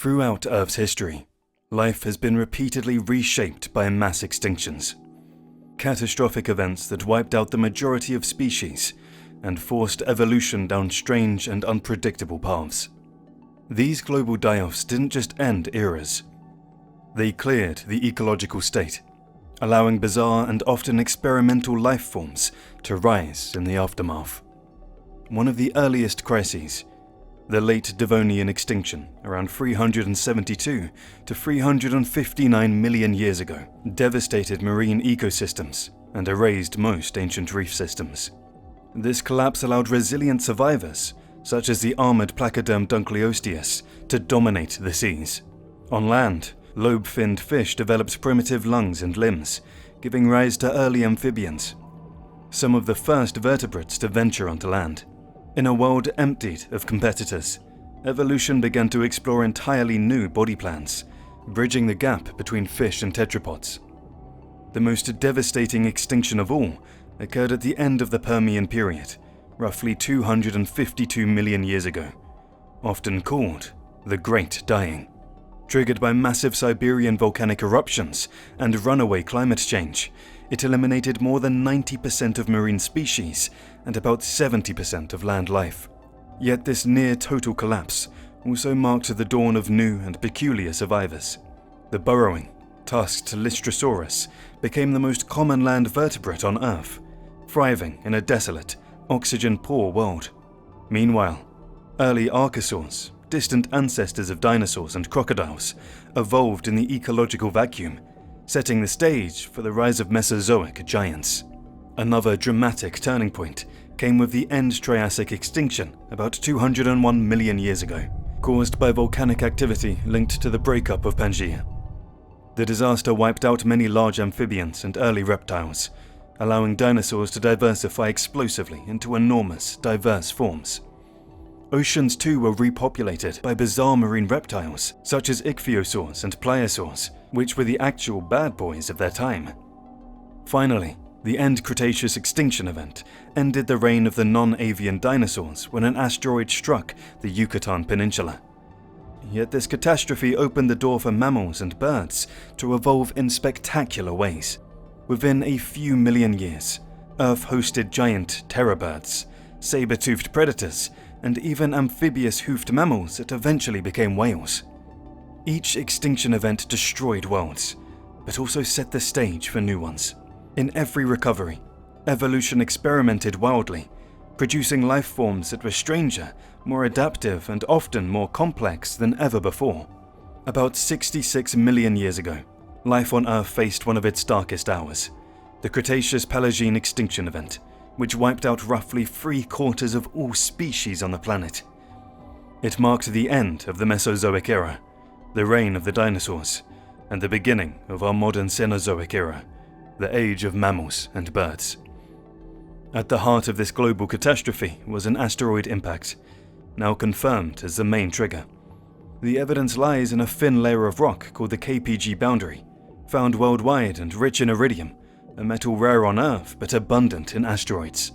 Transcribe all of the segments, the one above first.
Throughout Earth's history, life has been repeatedly reshaped by mass extinctions. Catastrophic events that wiped out the majority of species and forced evolution down strange and unpredictable paths. These global die-offs didn't just end eras. They cleared the ecological state, allowing bizarre and often experimental life forms to rise in the aftermath. One of the earliest crises, the late Devonian extinction around 372 to 359 million years ago, devastated marine ecosystems and erased most ancient reef systems. This collapse allowed resilient survivors, such as the armored placoderm Dunkleosteus, to dominate the seas. On land, lobe-finned fish developed primitive lungs and limbs, giving rise to early amphibians, some of the first vertebrates to venture onto land. In a world emptied of competitors, evolution began to explore entirely new body plans, bridging the gap between fish and tetrapods. The most devastating extinction of all occurred at the end of the Permian period, roughly 252 million years ago, often called the Great Dying. Triggered by massive Siberian volcanic eruptions and runaway climate change, it eliminated more than 90% of marine species and about 70% of land life. Yet this near-total collapse also marked the dawn of new and peculiar survivors. The burrowing, tusked Lystrosaurus became the most common land vertebrate on Earth, thriving in a desolate, oxygen-poor world. Meanwhile, early archosaurs, distant ancestors of dinosaurs and crocodiles, evolved in the ecological vacuum, setting the stage for the rise of Mesozoic giants. Another dramatic turning point came with the end Triassic extinction about 201 million years ago, caused by volcanic activity linked to the breakup of Pangaea. The disaster wiped out many large amphibians and early reptiles, allowing dinosaurs to diversify explosively into enormous, diverse forms. Oceans too were repopulated by bizarre marine reptiles such as ichthyosaurs and pliosaurs, which were the actual bad boys of their time. Finally, the end Cretaceous extinction event ended the reign of the non-avian dinosaurs when an asteroid struck the Yucatan Peninsula. Yet this catastrophe opened the door for mammals and birds to evolve in spectacular ways. Within a few million years, Earth hosted giant terror birds, saber-toothed predators, and even amphibious hoofed mammals that eventually became whales. Each extinction event destroyed worlds, but also set the stage for new ones. In every recovery, evolution experimented wildly, producing life forms that were stranger, more adaptive, and often more complex than ever before. About 66 million years ago, life on Earth faced one of its darkest hours, the Cretaceous Paleogene extinction event, which wiped out roughly 3/4 of all species on the planet. It marked the end of the Mesozoic era, the reign of the dinosaurs, and the beginning of our modern Cenozoic era, the age of mammals and birds. At the heart of this global catastrophe was an asteroid impact, now confirmed as the main trigger. The evidence lies in a thin layer of rock called the KPG boundary, found worldwide and rich in iridium, a metal rare on Earth but abundant in asteroids.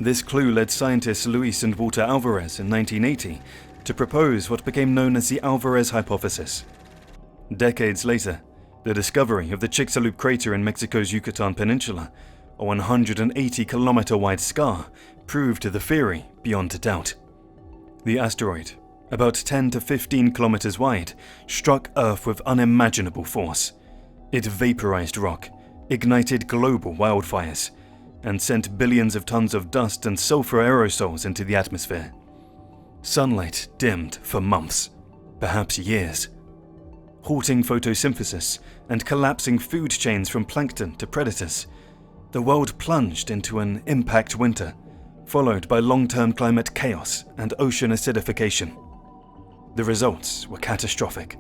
This clue led scientists Luis and Walter Alvarez in 1980 to propose what became known as the Alvarez hypothesis. Decades later, the discovery of the Chicxulub crater in Mexico's Yucatan Peninsula, a 180-kilometer-wide scar, proved the theory beyond a doubt. The asteroid, about 10 to 15 kilometers wide, struck Earth with unimaginable force. It vaporized rock, ignited global wildfires, and sent billions of tons of dust and sulfur aerosols into the atmosphere. Sunlight dimmed for months, perhaps years, halting photosynthesis and collapsing food chains from plankton to predators. The world plunged into an impact winter, followed by long-term climate chaos and ocean acidification. The results were catastrophic.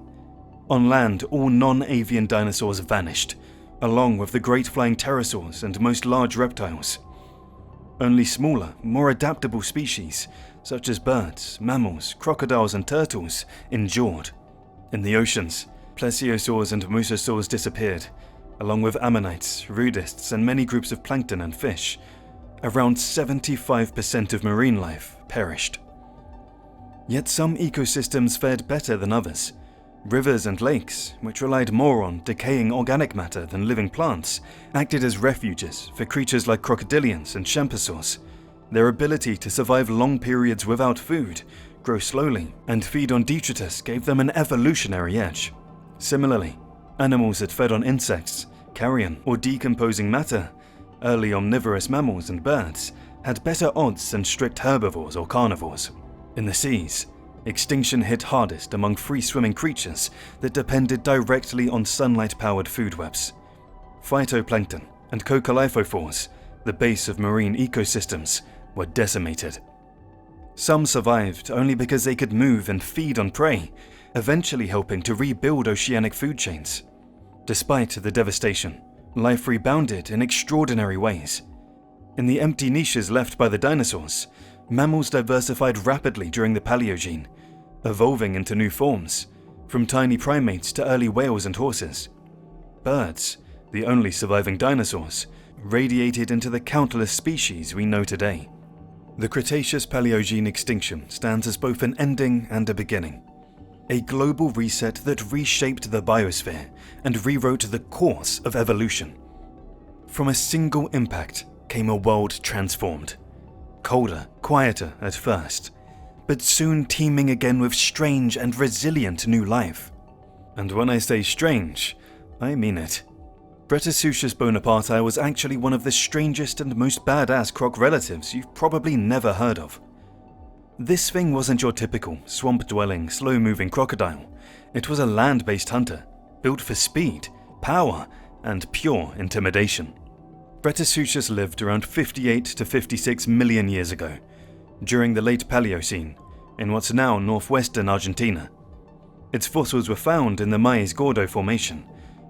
On land, all non-avian dinosaurs vanished, along with the great flying pterosaurs and most large reptiles. Only smaller, more adaptable species, such as birds, mammals, crocodiles, and turtles, endured. In the oceans, plesiosaurs and mosasaurs disappeared, along with ammonites, rudists, and many groups of plankton and fish. Around 75% of marine life perished. Yet some ecosystems fared better than others. Rivers and lakes, which relied more on decaying organic matter than living plants, acted as refuges for creatures like crocodilians and champsosaurs. Their ability to survive long periods without food, grow slowly, and feed on detritus gave them an evolutionary edge. Similarly, animals that fed on insects, carrion, or decomposing matter, early omnivorous mammals and birds, had better odds than strict herbivores or carnivores. In the seas, extinction hit hardest among free-swimming creatures that depended directly on sunlight-powered food webs. Phytoplankton and coccolithophores, the base of marine ecosystems, were decimated. Some survived only because they could move and feed on prey, eventually helping to rebuild oceanic food chains. Despite the devastation, life rebounded in extraordinary ways. In the empty niches left by the dinosaurs, mammals diversified rapidly during the Paleogene, evolving into new forms, from tiny primates to early whales and horses. Birds, the only surviving dinosaurs, radiated into the countless species we know today. The Cretaceous-Paleogene extinction stands as both an ending and a beginning. A global reset that reshaped the biosphere and rewrote the course of evolution. From a single impact came a world transformed. Colder, quieter at first, but soon teeming again with strange and resilient new life. And when I say strange, I mean it. Cretaceous bonaparti was actually one of the strangest and most badass croc relatives you've probably never heard of. This thing wasn't your typical swamp-dwelling, slow-moving crocodile. It was a land-based hunter, built for speed, power, and pure intimidation. Cretaceous lived around 58 to 56 million years ago, during the late Paleocene, in what's now northwestern Argentina. Its fossils were found in the Maíz Gordo Formation,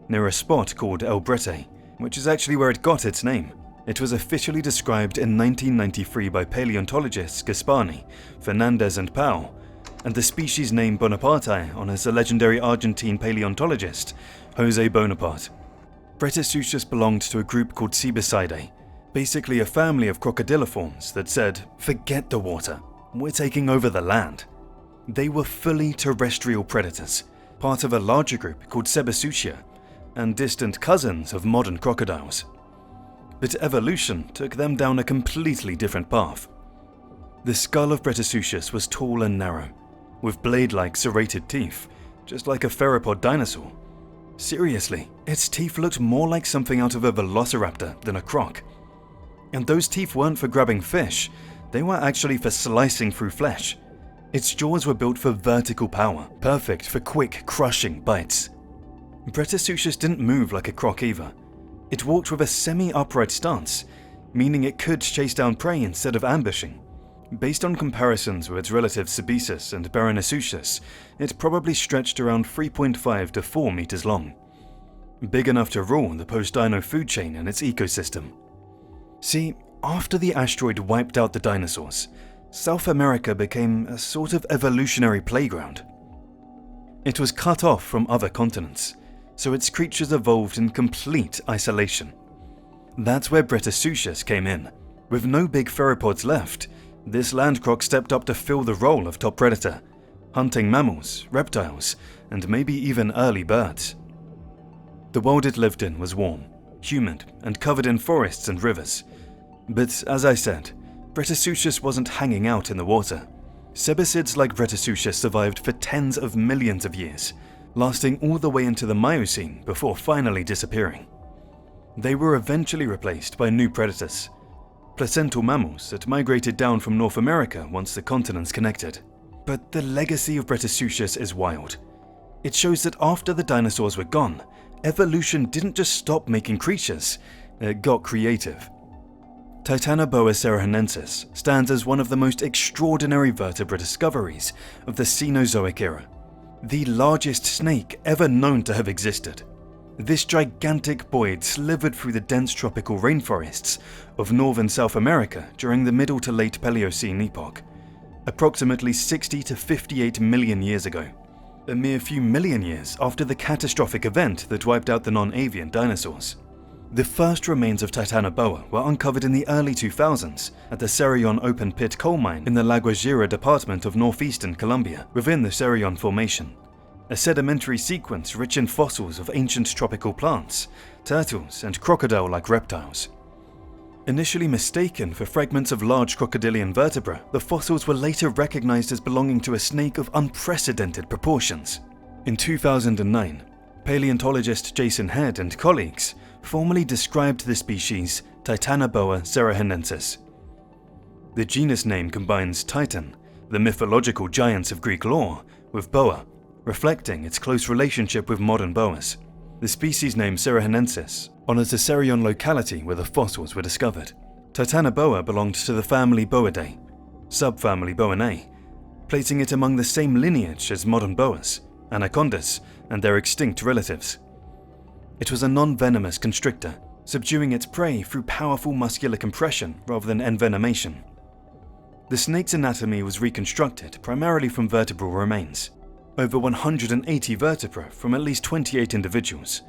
near a spot called El Brete, which is actually where it got its name. It was officially described in 1993 by paleontologists Gastornis, Fernandez and Pau, and the species name Bonaparte honors the legendary Argentine paleontologist José Bonaparte. Cretaceous belonged to a group called Sebecidae, basically a family of crocodiliforms that said, "Forget the water, we're taking over the land." They were fully terrestrial predators, part of a larger group called Sebecus, and distant cousins of modern crocodiles. But evolution took them down a completely different path. The skull of Cretaceous was tall and narrow, with blade-like serrated teeth, just like a theropod dinosaur. Seriously, its teeth looked more like something out of a velociraptor than a croc. And those teeth weren't for grabbing fish, they were actually for slicing through flesh. Its jaws were built for vertical power, perfect for quick, crushing bites. Cretaceous didn't move like a croc either. It walked with a semi-upright stance, meaning it could chase down prey instead of ambushing. Based on comparisons with its relatives Sebecus and Barylambda, it probably stretched around 3.5 to 4 meters long. Big enough to rule the post-dino food chain and its ecosystem. See, after the asteroid wiped out the dinosaurs, South America became a sort of evolutionary playground. It was cut off from other continents, so its creatures evolved in complete isolation. That's where Cretaceous came in. With no big theropods left, this land croc stepped up to fill the role of top predator, hunting mammals, reptiles, and maybe even early birds. The world it lived in was warm, humid, and covered in forests and rivers. But as I said, Cretaceous wasn't hanging out in the water. Sebecids like Cretaceous survived for tens of millions of years, lasting all the way into the Miocene before finally disappearing. They were eventually replaced by new predators, placental mammals that migrated down from North America once the continents connected. But the legacy of Cretaceous is wild. It shows that after the dinosaurs were gone, evolution didn't just stop making creatures, it got creative. Titanoboa serrahinensis stands as one of the most extraordinary vertebrate discoveries of the Cenozoic era, the largest snake ever known to have existed. This gigantic boid slithered through the dense tropical rainforests of northern South America during the Middle to Late Paleocene epoch, approximately 60 to 58 million years ago, a mere few million years after the catastrophic event that wiped out the non-avian dinosaurs. The first remains of Titanoboa were uncovered in the early 2000s at the Cerrón open pit coal mine in the La Guajira department of northeastern Colombia, within the Cerrón Formation, a sedimentary sequence rich in fossils of ancient tropical plants, turtles, and crocodile-like reptiles. Initially mistaken for fragments of large crocodilian vertebra, the fossils were later recognized as belonging to a snake of unprecedented proportions. In 2009, paleontologist Jason Head and colleagues formally described the species Titanoboa cerrahenensis. The genus name combines Titan, the mythological giants of Greek lore, with boa, reflecting its close relationship with modern boas. The species name cerrahenensis honors the Cerrón locality where the fossils were discovered. Titanoboa belonged to the family Boidae, subfamily Boinae, placing it among the same lineage as modern boas, anacondas, and their extinct relatives. It was a non-venomous constrictor, subduing its prey through powerful muscular compression rather than envenomation. The snake's anatomy was reconstructed primarily from vertebral remains, over 180 vertebrae from at least 28 individuals,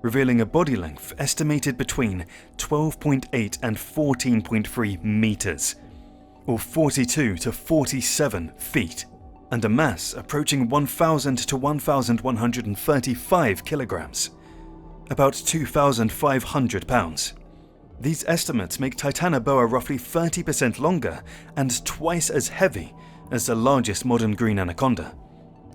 revealing a body length estimated between 12.8 and 14.3 meters, or 42 to 47 feet, and a mass approaching 1,000 to 1,135 kilograms, about 2,500 pounds. These estimates make Titanoboa roughly 30% longer and twice as heavy as the largest modern green anaconda.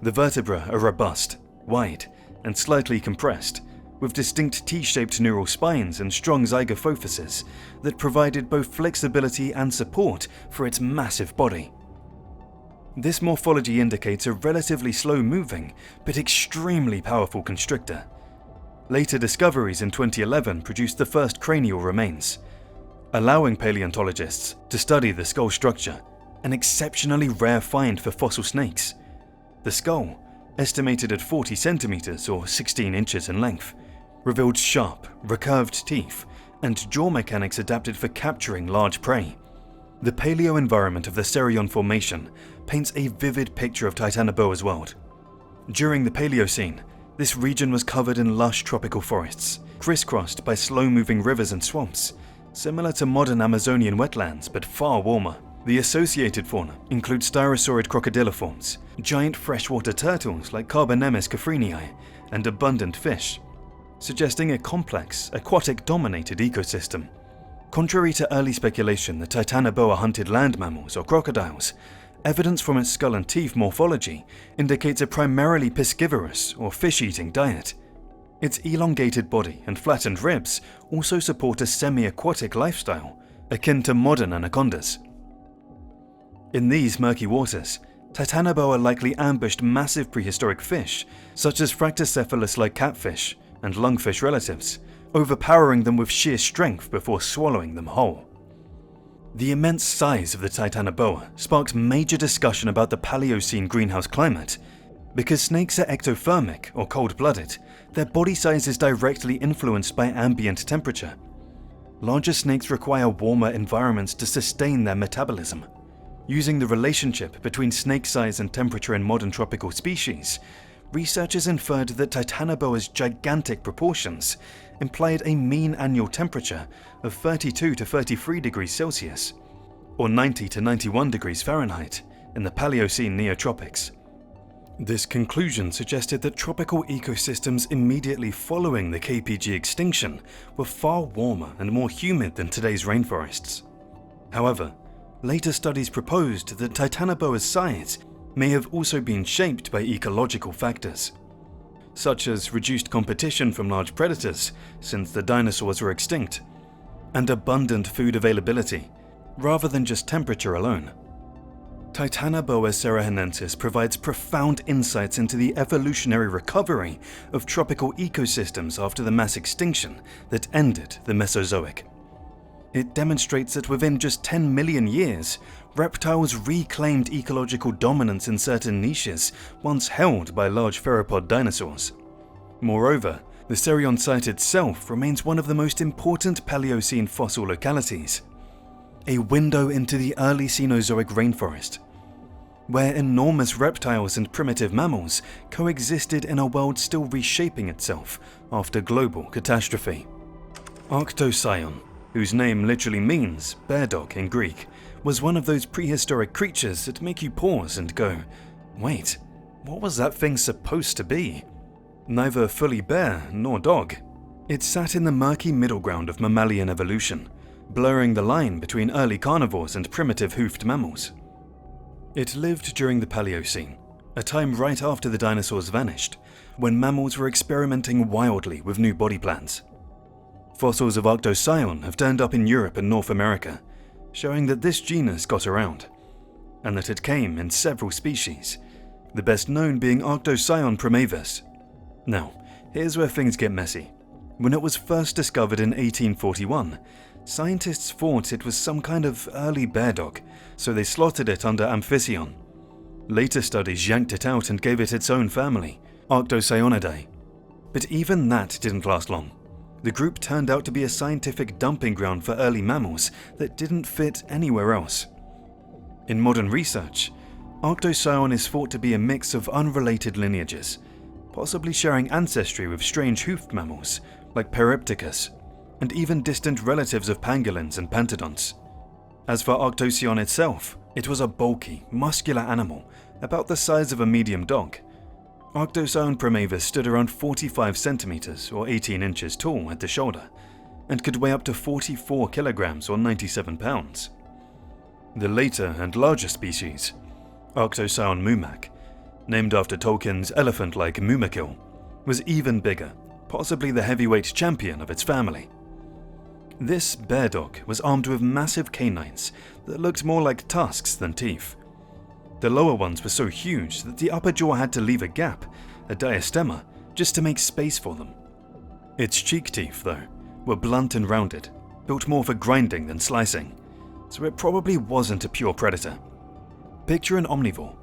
The vertebrae are robust, wide, and slightly compressed, with distinct T-shaped neural spines and strong zygophyses that provided both flexibility and support for its massive body. This morphology indicates a relatively slow-moving but extremely powerful constrictor. Later discoveries in 2011 produced the first cranial remains, allowing paleontologists to study the skull structure, an exceptionally rare find for fossil snakes. The skull, estimated at 40 centimeters or 16 inches in length, revealed sharp, recurved teeth and jaw mechanics adapted for capturing large prey. The paleo environment of the Cerrón Formation paints a vivid picture of Titanoboa's world. During the Paleocene, this region was covered in lush tropical forests, crisscrossed by slow-moving rivers and swamps, similar to modern Amazonian wetlands but far warmer. The associated fauna includes styrosaurid crocodiliforms, giant freshwater turtles like Carbonemys caffreinii, and abundant fish, suggesting a complex, aquatic-dominated ecosystem. Contrary to early speculation that Titanoboa hunted land mammals or crocodiles, evidence from its skull and teeth morphology indicates a primarily piscivorous or fish-eating diet. Its elongated body and flattened ribs also support a semi-aquatic lifestyle, akin to modern anacondas. In these murky waters, Titanoboa likely ambushed massive prehistoric fish, such as Fractocephalus-like catfish and lungfish relatives, overpowering them with sheer strength before swallowing them whole. The immense size of the Titanoboa sparked major discussion about the Paleocene greenhouse climate. Because snakes are ectothermic or cold-blooded, their body size is directly influenced by ambient temperature. Larger snakes require warmer environments to sustain their metabolism. Using the relationship between snake size and temperature in modern tropical species, researchers inferred that Titanoboa's gigantic proportions implied a mean annual temperature of 32 to 33 degrees Celsius, or 90 to 91 degrees Fahrenheit, in the Paleocene neotropics. This conclusion suggested that tropical ecosystems immediately following the KPG extinction were far warmer and more humid than today's rainforests. However, later studies proposed that Titanoboa's size may have also been shaped by ecological factors, such as reduced competition from large predators since the dinosaurs were extinct, and abundant food availability, rather than just temperature alone. Titanoboa cerrahenensis provides profound insights into the evolutionary recovery of tropical ecosystems after the mass extinction that ended the Mesozoic. It demonstrates that within just 10 million years, reptiles reclaimed ecological dominance in certain niches once held by large theropod dinosaurs. Moreover, the Cerrón site itself remains one of the most important Paleocene fossil localities, a window into the early Cenozoic rainforest, where enormous reptiles and primitive mammals coexisted in a world still reshaping itself after global catastrophe. Arctocyon, whose name literally means bear dog in Greek, was one of those prehistoric creatures that make you pause and go, wait, what was that thing supposed to be? Neither fully bear nor dog. It sat in the murky middle ground of mammalian evolution, blurring the line between early carnivores and primitive hoofed mammals. It lived during the Paleocene, a time right after the dinosaurs vanished, when mammals were experimenting wildly with new body plans. Fossils of Arctocyon have turned up in Europe and North America, showing that this genus got around, and that it came in several species, the best known being Arctocyon primavis. Now, here's where things get messy. When it was first discovered in 1841, scientists thought it was some kind of early bear dog, so they slotted it under Amphicyon. Later studies yanked it out and gave it its own family, Arctocyonidae. But even that didn't last long. The group turned out to be a scientific dumping ground for early mammals that didn't fit anywhere else. In modern research, Arctocyon is thought to be a mix of unrelated lineages, possibly sharing ancestry with strange hoofed mammals like Peripticus, and even distant relatives of pangolins and pantodonts. As for Arctocyon itself, it was a bulky, muscular animal about the size of a medium dog. Arctocyon primavis stood around 45 centimeters or 18 inches tall at the shoulder, and could weigh up to 44 kilograms or 97 pounds. The later and larger species, Arctocyon mumac, named after Tolkien's elephant-like Mumakil, was even bigger, possibly the heavyweight champion of its family. This bear dog was armed with massive canines that looked more like tusks than teeth. The lower ones were so huge that the upper jaw had to leave a gap, a diastema, just to make space for them. Its cheek teeth, though, were blunt and rounded, built more for grinding than slicing, so it probably wasn't a pure predator. Picture an omnivore,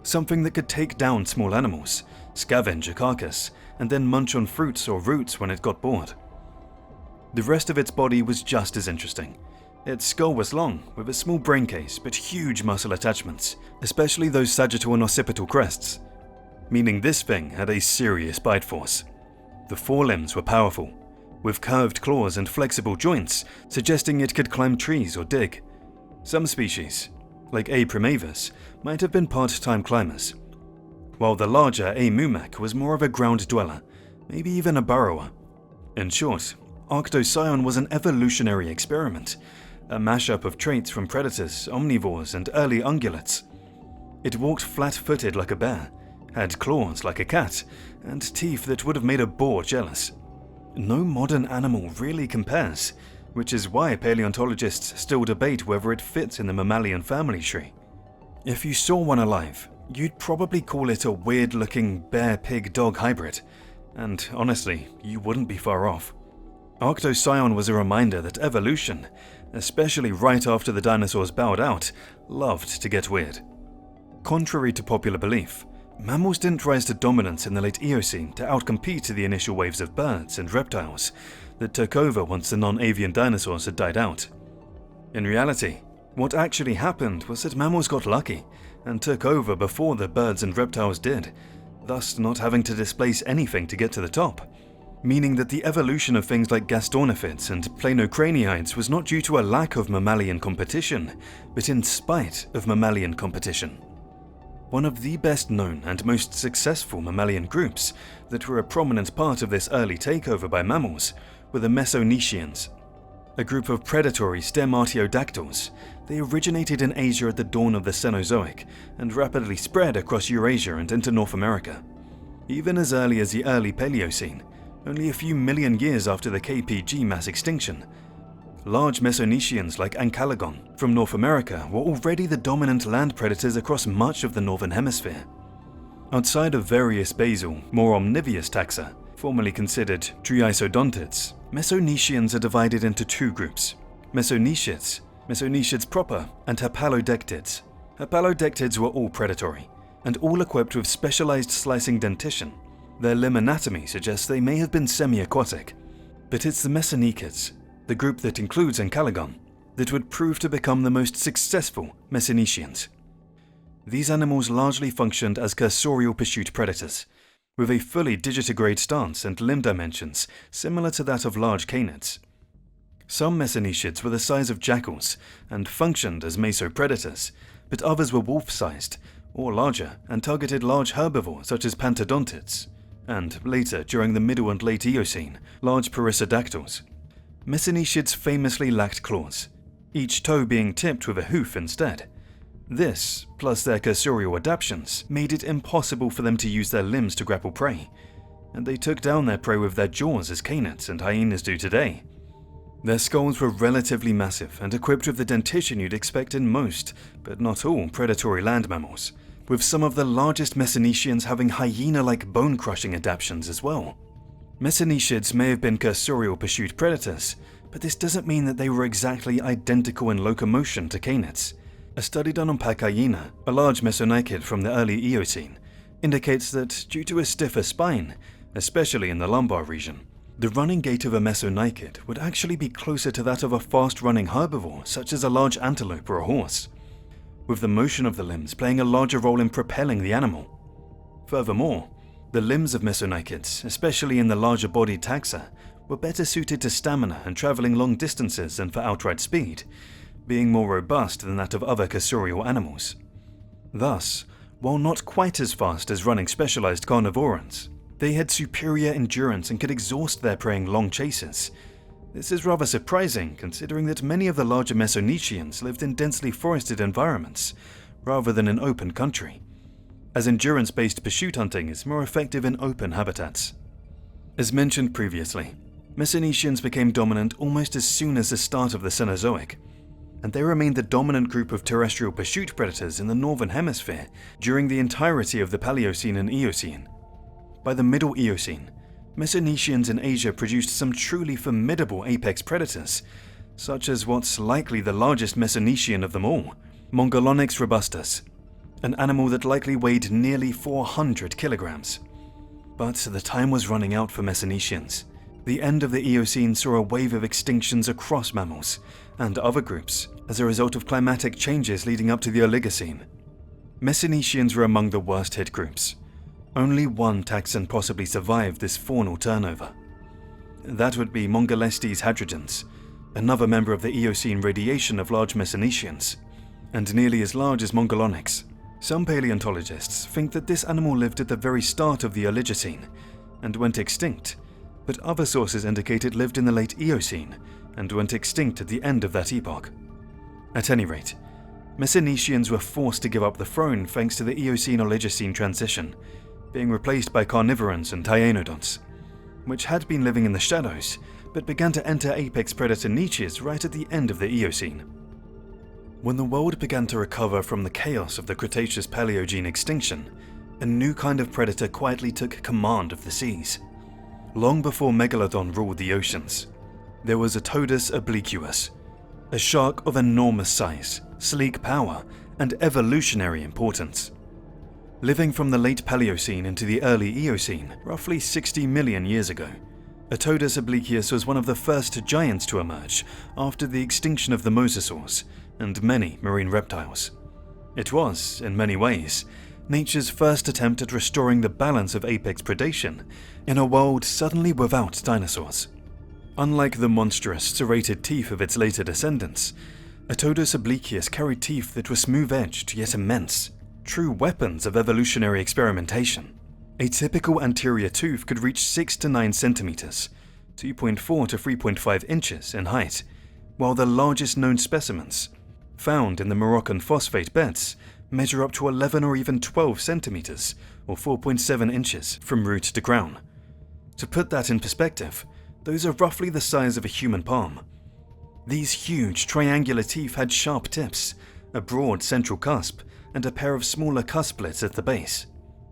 something that could take down small animals, scavenge a carcass, and then munch on fruits or roots when it got bored. The rest of its body was just as interesting. Its skull was long, with a small brain case but huge muscle attachments, especially those sagittal and occipital crests, meaning this thing had a serious bite force. The forelimbs were powerful, with curved claws and flexible joints, suggesting it could climb trees or dig. Some species, like A. primavis, might have been part-time climbers, while the larger A. mumac was more of a ground dweller, maybe even a burrower. In short, Arctocyon was an evolutionary experiment, a mashup of traits from predators, omnivores, and early ungulates. It walked flat-footed like a bear, had claws like a cat, and teeth that would have made a boar jealous. No modern animal really compares, which is why paleontologists still debate whether it fits in the mammalian family tree. If you saw one alive, you'd probably call it a weird-looking bear-pig-dog hybrid, and honestly, you wouldn't be far off. Arctocyon was a reminder that evolution, especially right after the dinosaurs bowed out, loved to get weird. Contrary to popular belief, mammals didn't rise to dominance in the late Eocene to outcompete the initial waves of birds and reptiles that took over once the non-avian dinosaurs had died out. In reality, what actually happened was that mammals got lucky and took over before the birds and reptiles did, thus not having to displace anything to get to the top. Meaning that the evolution of things like Gastornophids and Planocraniids was not due to a lack of mammalian competition, but in spite of mammalian competition. One of the best known and most successful mammalian groups that were a prominent part of this early takeover by mammals were the Mesonetians, a group of predatory stem-artiodactyls. They originated in Asia at the dawn of the Cenozoic and rapidly spread across Eurasia and into North America. Even as early as the early Paleocene, only a few million years after the KPG mass extinction, large Mesonetians like Ancalagon from North America were already the dominant land predators across much of the northern hemisphere. Outside of various basal, more omnivorous taxa, formerly considered triisodontids, Mesonetians are divided into two groups: Mesonetids, Mesonetids proper, and Hapalodectids. Hapalodectids were all predatory, and all equipped with specialized slicing dentition. Their limb anatomy suggests they may have been semi-aquatic, but it's the Mesonetids, the group that includes Ancalagon, that would prove to become the most successful Mesonetians. These animals largely functioned as cursorial pursuit predators, with a fully digitigrade stance and limb dimensions similar to that of large canids. Some mesonicids were the size of jackals and functioned as mesopredators, but others were wolf-sized or larger and targeted large herbivores such as pantodontids, and later, during the Middle and Late Eocene, large perissodactyls. Mesonicids famously lacked claws, each toe being tipped with a hoof instead. This, plus their cursorial adaptations, made it impossible for them to use their limbs to grapple prey, and they took down their prey with their jaws as canids and hyenas do today. Their skulls were relatively massive and equipped with the dentition you'd expect in most, but not all, predatory land mammals, with some of the largest mesonicians having hyena-like bone-crushing adaptations as well. Mesonicids may have been cursorial pursuit predators, but this doesn't mean that they were exactly identical in locomotion to canids. A study done on Pachyena, a large mesonychid from the early Eocene, indicates that due to a stiffer spine, especially in the lumbar region, the running gait of a mesonychid would actually be closer to that of a fast-running herbivore such as a large antelope or a horse, with the motion of the limbs playing a larger role in propelling the animal. Furthermore, the limbs of mesonychids, especially in the larger-bodied taxa, were better suited to stamina and traveling long distances than for outright speed, being more robust than that of other cursorial animals. Thus, while not quite as fast as running specialized carnivorans, they had superior endurance and could exhaust their prey in long chases. This is rather surprising considering that many of the larger mesonicians lived in densely forested environments, rather than in open country, as endurance-based pursuit hunting is more effective in open habitats. As mentioned previously, mesonicians became dominant almost as soon as the start of the Cenozoic, and they remained the dominant group of terrestrial pursuit predators in the northern hemisphere during the entirety of the Paleocene and Eocene. By the Middle Eocene, mesonicians in Asia produced some truly formidable apex predators, such as what's likely the largest mesonician of them all, Mongolonyx robustus, an animal that likely weighed nearly 400 kilograms. But the time was running out for mesonicians. The end of the Eocene saw a wave of extinctions across mammals and other groups as a result of climatic changes leading up to the Oligocene. Mesonicians were among the worst hit groups. Only one taxon possibly survived this faunal turnover. That would be Mongolestes hadrogens, another member of the Eocene radiation of large mesonicians, and nearly as large as Mongolonyx. Some paleontologists think that this animal lived at the very start of the Oligocene and went extinct, but other sources indicate it lived in the late Eocene and went extinct at the end of that epoch. At any rate, mesonicians were forced to give up the throne thanks to the Eocene-Oligocene transition, being replaced by carnivorans and hyenodonts, which had been living in the shadows but began to enter apex predator niches right at the end of the Eocene. When the world began to recover from the chaos of the Cretaceous-Paleogene extinction, a new kind of predator quietly took command of the seas. Long before Megalodon ruled the oceans, there was Otodus obliquus, a shark of enormous size, sleek power, and evolutionary importance. Living from the late Paleocene into the early Eocene, roughly 60 million years ago, Otodus obliquus was one of the first giants to emerge after the extinction of the mosasaurs and many marine reptiles. It was, in many ways, nature's first attempt at restoring the balance of apex predation in a world suddenly without dinosaurs. Unlike the monstrous, serrated teeth of its later descendants, Otodus obliquus carried teeth that were smooth-edged yet immense, true weapons of evolutionary experimentation. A typical anterior tooth could reach 6 to 9 centimeters, 2.4 to 3.5 inches in height, while the largest known specimens, found in the Moroccan phosphate beds, measure up to 11 or even 12 centimeters, or 4.7 inches, from root to crown. To put that in perspective, those are roughly the size of a human palm. These huge triangular teeth had sharp tips, a broad central cusp, and a pair of smaller cusplets at the base.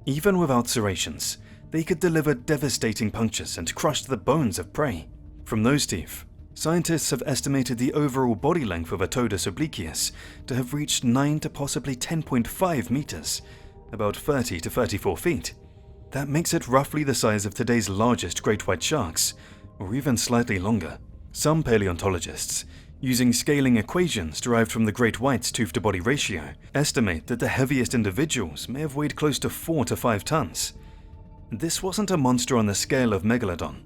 Even without serrations, they could deliver devastating punctures and crush the bones of prey. From those teeth, scientists have estimated the overall body length of Otodus obliquus to have reached 9 to possibly 10.5 meters, about 30 to 34 feet. That makes it roughly the size of today's largest great white sharks, or even slightly longer. Some paleontologists, using scaling equations derived from the great white's tooth-to-body ratio, estimate that the heaviest individuals may have weighed close to 4 to 5 tons. This wasn't a monster on the scale of Megalodon.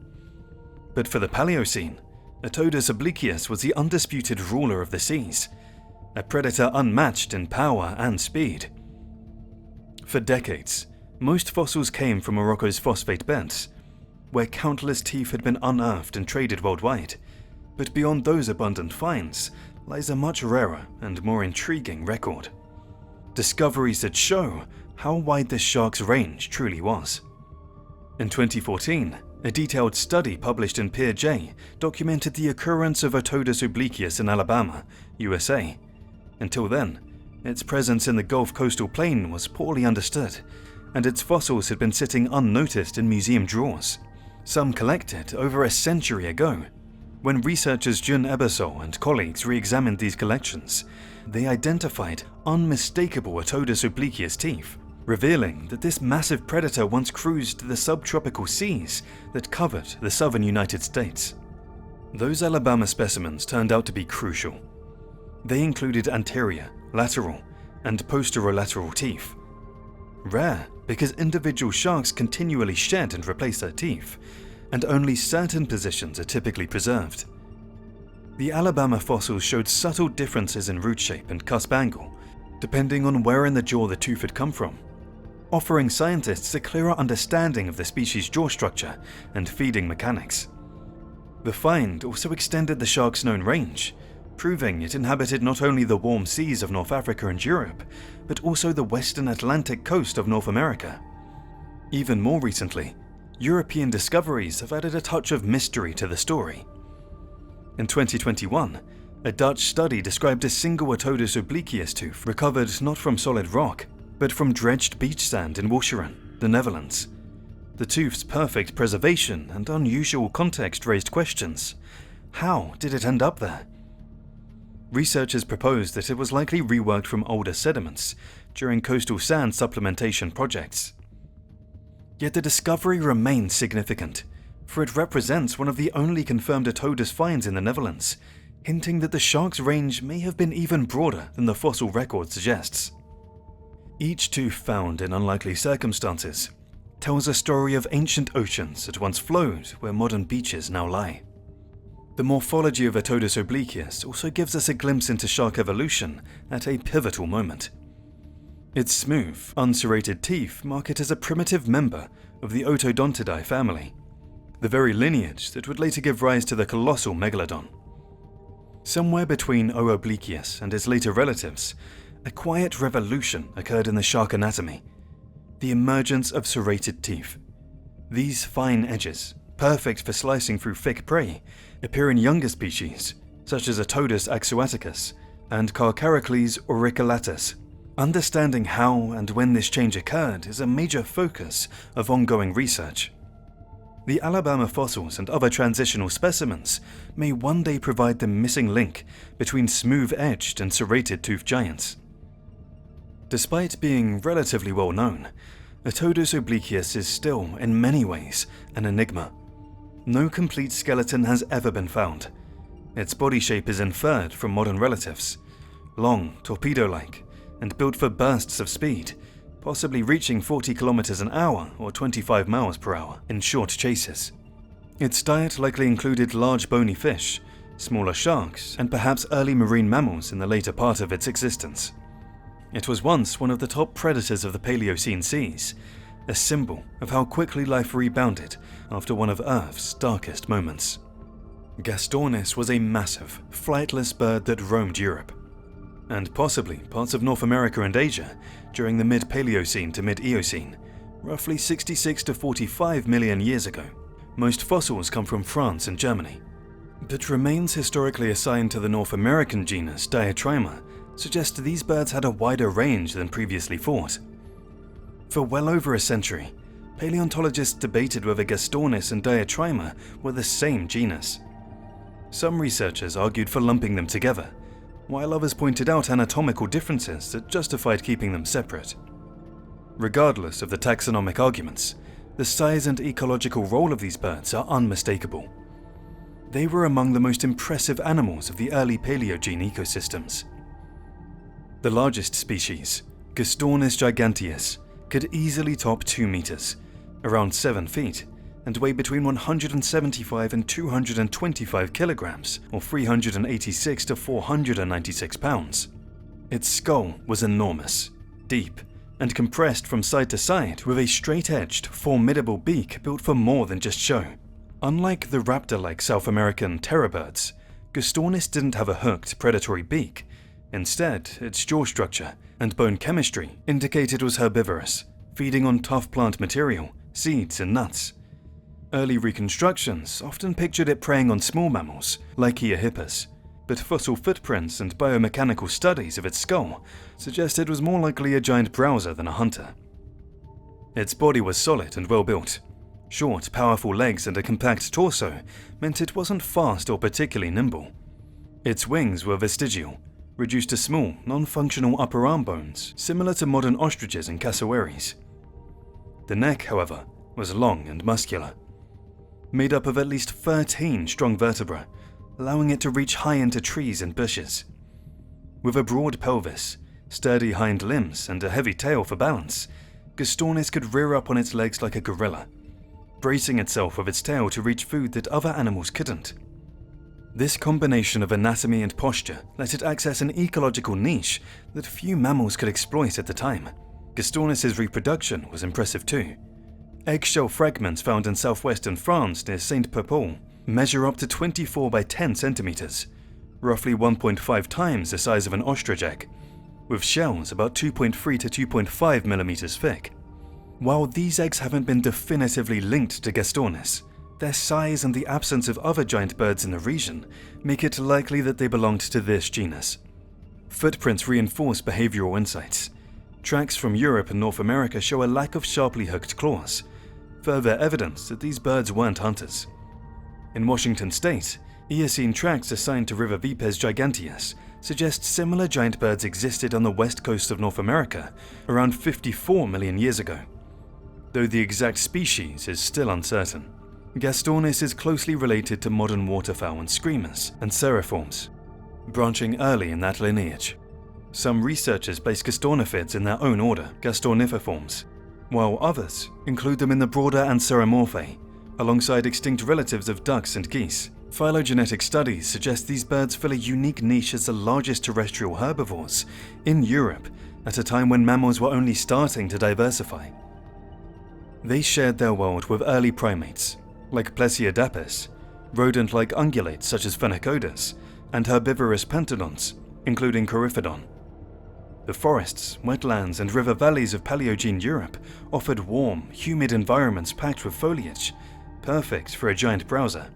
But for the Paleocene, Otodus obliquus was the undisputed ruler of the seas, a predator unmatched in power and speed. For decades, most fossils came from Morocco's phosphate beds, where countless teeth had been unearthed and traded worldwide. But beyond those abundant finds lies a much rarer and more intriguing record. Discoveries that show how wide this shark's range truly was. In 2014, a detailed study published in Peer J documented the occurrence of Otodus obliquus in Alabama, USA. Until then, its presence in the Gulf coastal plain was poorly understood, and its fossils had been sitting unnoticed in museum drawers, some collected over a century ago. When researchers Jun Ebersol and colleagues re-examined these collections, they identified unmistakable Otodus obliquus teeth, revealing that this massive predator once cruised the subtropical seas that covered the southern United States. Those Alabama specimens turned out to be crucial. They included anterior, lateral, and posterolateral teeth. Rare because individual sharks continually shed and replace their teeth, and only certain positions are typically preserved. The Alabama fossils showed subtle differences in root shape and cusp angle, depending on where in the jaw the tooth had come from, offering scientists a clearer understanding of the species' jaw structure and feeding mechanics. The find also extended the shark's known range, proving it inhabited not only the warm seas of North Africa and Europe, but also the western Atlantic coast of North America. Even more recently, European discoveries have added a touch of mystery to the story. In 2021, a Dutch study described a single Otodus obliquus tooth recovered not from solid rock, but from dredged beach sand in Walcheren, the Netherlands. The tooth's perfect preservation and unusual context raised questions. How did it end up there? Researchers proposed that it was likely reworked from older sediments during coastal sand supplementation projects. Yet the discovery remains significant, for it represents one of the only confirmed Otodus finds in the Netherlands, hinting that the shark's range may have been even broader than the fossil record suggests. Each tooth found in unlikely circumstances tells a story of ancient oceans that once flowed where modern beaches now lie. The morphology of Otodus obliquus also gives us a glimpse into shark evolution at a pivotal moment. Its smooth, unserrated teeth mark it as a primitive member of the Otodontidae family, the very lineage that would later give rise to the colossal Megalodon. Somewhere between O. obliquus and its later relatives, a quiet revolution occurred in the shark anatomy: the emergence of serrated teeth. These fine edges, perfect for slicing through thick prey, appear in younger species, such as Otodus axoaticus and Carcharocles auriculatus. Understanding how and when this change occurred is a major focus of ongoing research. The Alabama fossils and other transitional specimens may one day provide the missing link between smooth-edged and serrated toothed giants. Despite being relatively well known, Otodus obliquus is still, in many ways, an enigma. No complete skeleton has ever been found. Its body shape is inferred from modern relatives: long, torpedo-like, and built for bursts of speed, possibly reaching 40 kilometers an hour or 25 miles per hour in short chases. Its diet likely included large bony fish, smaller sharks, and perhaps early marine mammals in the later part of its existence. It was once one of the top predators of the Paleocene seas, a symbol of how quickly life rebounded after one of Earth's darkest moments. Gastornis was a massive, flightless bird that roamed Europe, and possibly parts of North America and Asia during the mid-Paleocene to mid-Eocene, roughly 66 to 45 million years ago. Most fossils come from France and Germany, but remains historically assigned to the North American genus Diatryma suggest these birds had a wider range than previously thought. For well over a century, paleontologists debated whether Gastornis and Diatryma were the same genus. Some researchers argued for lumping them together, while others pointed out anatomical differences that justified keeping them separate. Regardless of the taxonomic arguments, the size and ecological role of these birds are unmistakable. They were among the most impressive animals of the early Paleogene ecosystems. The largest species, Gastornis giganteus, could easily top 2 meters, around 7 feet, and weigh between 175 and 225 kilograms, or 386 to 496 pounds. Its skull was enormous, deep, and compressed from side to side with a straight-edged, formidable beak built for more than just show. Unlike the raptor-like South American terrorbirds, Gastornis didn't have a hooked, predatory beak. Instead, its jaw structure and bone chemistry indicated it was herbivorous, feeding on tough plant material, seeds, and nuts. Early reconstructions often pictured it preying on small mammals, like Eohippus, but fossil footprints and biomechanical studies of its skull suggest it was more likely a giant browser than a hunter. Its body was solid and well-built. Short, powerful legs and a compact torso meant it wasn't fast or particularly nimble. Its wings were vestigial, reduced to small, non-functional upper arm bones similar to modern ostriches and cassowaries. The neck, however, was long and muscular, made up of at least 13 strong vertebrae, allowing it to reach high into trees and bushes. With a broad pelvis, sturdy hind limbs, and a heavy tail for balance, Gastornis could rear up on its legs like a gorilla, bracing itself with its tail to reach food that other animals couldn't. This combination of anatomy and posture let it access an ecological niche that few mammals could exploit at the time. Gastornis' reproduction was impressive too. Eggshell fragments found in southwestern France near Saint-Pepol measure up to 24 by 10 centimeters, roughly 1.5 times the size of an ostrich egg, with shells about 2.3 to 2.5 millimeters thick. While these eggs haven't been definitively linked to Gastornis, their size and the absence of other giant birds in the region make it likely that they belonged to this genus. Footprints reinforce behavioral insights. Tracks from Europe and North America show a lack of sharply hooked claws, further evidence that these birds weren't hunters. In Washington state, Eocene tracks assigned to River Vipers giganteus suggest similar giant birds existed on the west coast of North America around 54 million years ago. Though the exact species is still uncertain, Gastornis is closely related to modern waterfowl and screamers and seriforms, branching early in that lineage. Some researchers place Gastornithids in their own order, Gastorniformes, while others include them in the broader Anseromorphae, alongside extinct relatives of ducks and geese. Phylogenetic studies suggest these birds fill a unique niche as the largest terrestrial herbivores in Europe at a time when mammals were only starting to diversify. They shared their world with early primates, like Plesiodapis, rodent-like ungulates such as Phenacodus, and herbivorous pantodonts, including Coryphodon. The forests, wetlands, and river valleys of Paleogene Europe offered warm, humid environments packed with foliage, perfect for a giant browser.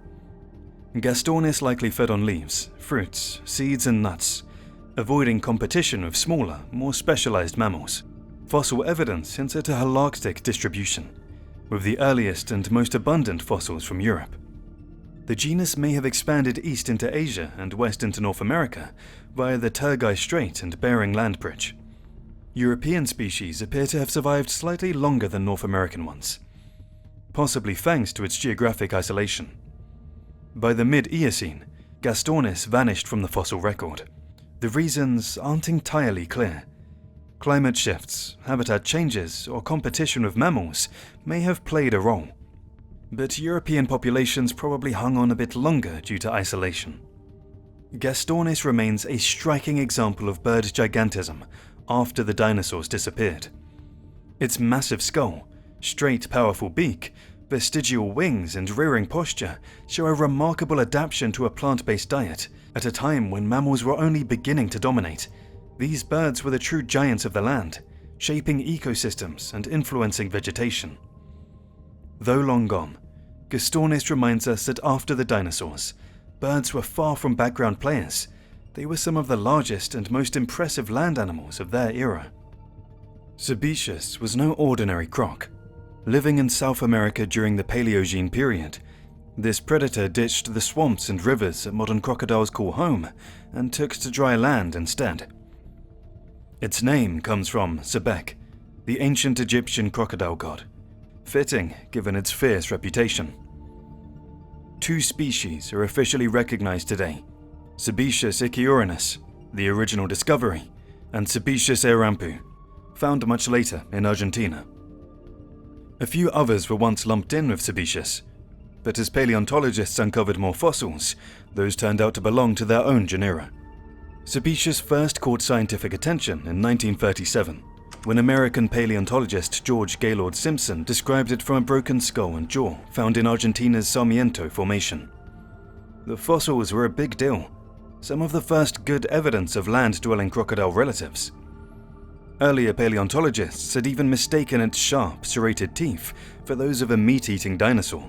Gastornis likely fed on leaves, fruits, seeds, and nuts, avoiding competition with smaller, more specialized mammals. Fossil evidence hints at a Holarctic distribution, with the earliest and most abundant fossils from Europe. The genus may have expanded east into Asia and west into North America via the Turgai Strait and Bering Land Bridge. European species appear to have survived slightly longer than North American ones, possibly thanks to its geographic isolation. By the mid-Eocene, Gastornis vanished from the fossil record. The reasons aren't entirely clear. Climate shifts, habitat changes, or competition with mammals may have played a role, but European populations probably hung on a bit longer due to isolation. Gastornis remains a striking example of bird gigantism after the dinosaurs disappeared. Its massive skull, straight, powerful beak, vestigial wings, and rearing posture show a remarkable adaptation to a plant-based diet at a time when mammals were only beginning to dominate. These birds were the true giants of the land, shaping ecosystems and influencing vegetation. Though long gone, Gastornis reminds us that after the dinosaurs, birds were far from background players. They were some of the largest and most impressive land animals of their era. Sebecus was no ordinary croc. Living in South America during the Paleogene period, this predator ditched the swamps and rivers that modern crocodiles call home and took to dry land instead. Its name comes from Sebek, the ancient Egyptian crocodile god, fitting given its fierce reputation. Two species are officially recognized today: Sebecus ichiorinus, the original discovery, and Sebecus eirampu, found much later in Argentina. A few others were once lumped in with Sebecus, but as paleontologists uncovered more fossils, those turned out to belong to their own genera. Sebecus first caught scientific attention in 1937, when American paleontologist George Gaylord Simpson described it from a broken skull and jaw found in Argentina's Sarmiento Formation. The fossils were a big deal, some of the first good evidence of land-dwelling crocodile relatives. Earlier paleontologists had even mistaken its sharp, serrated teeth for those of a meat-eating dinosaur.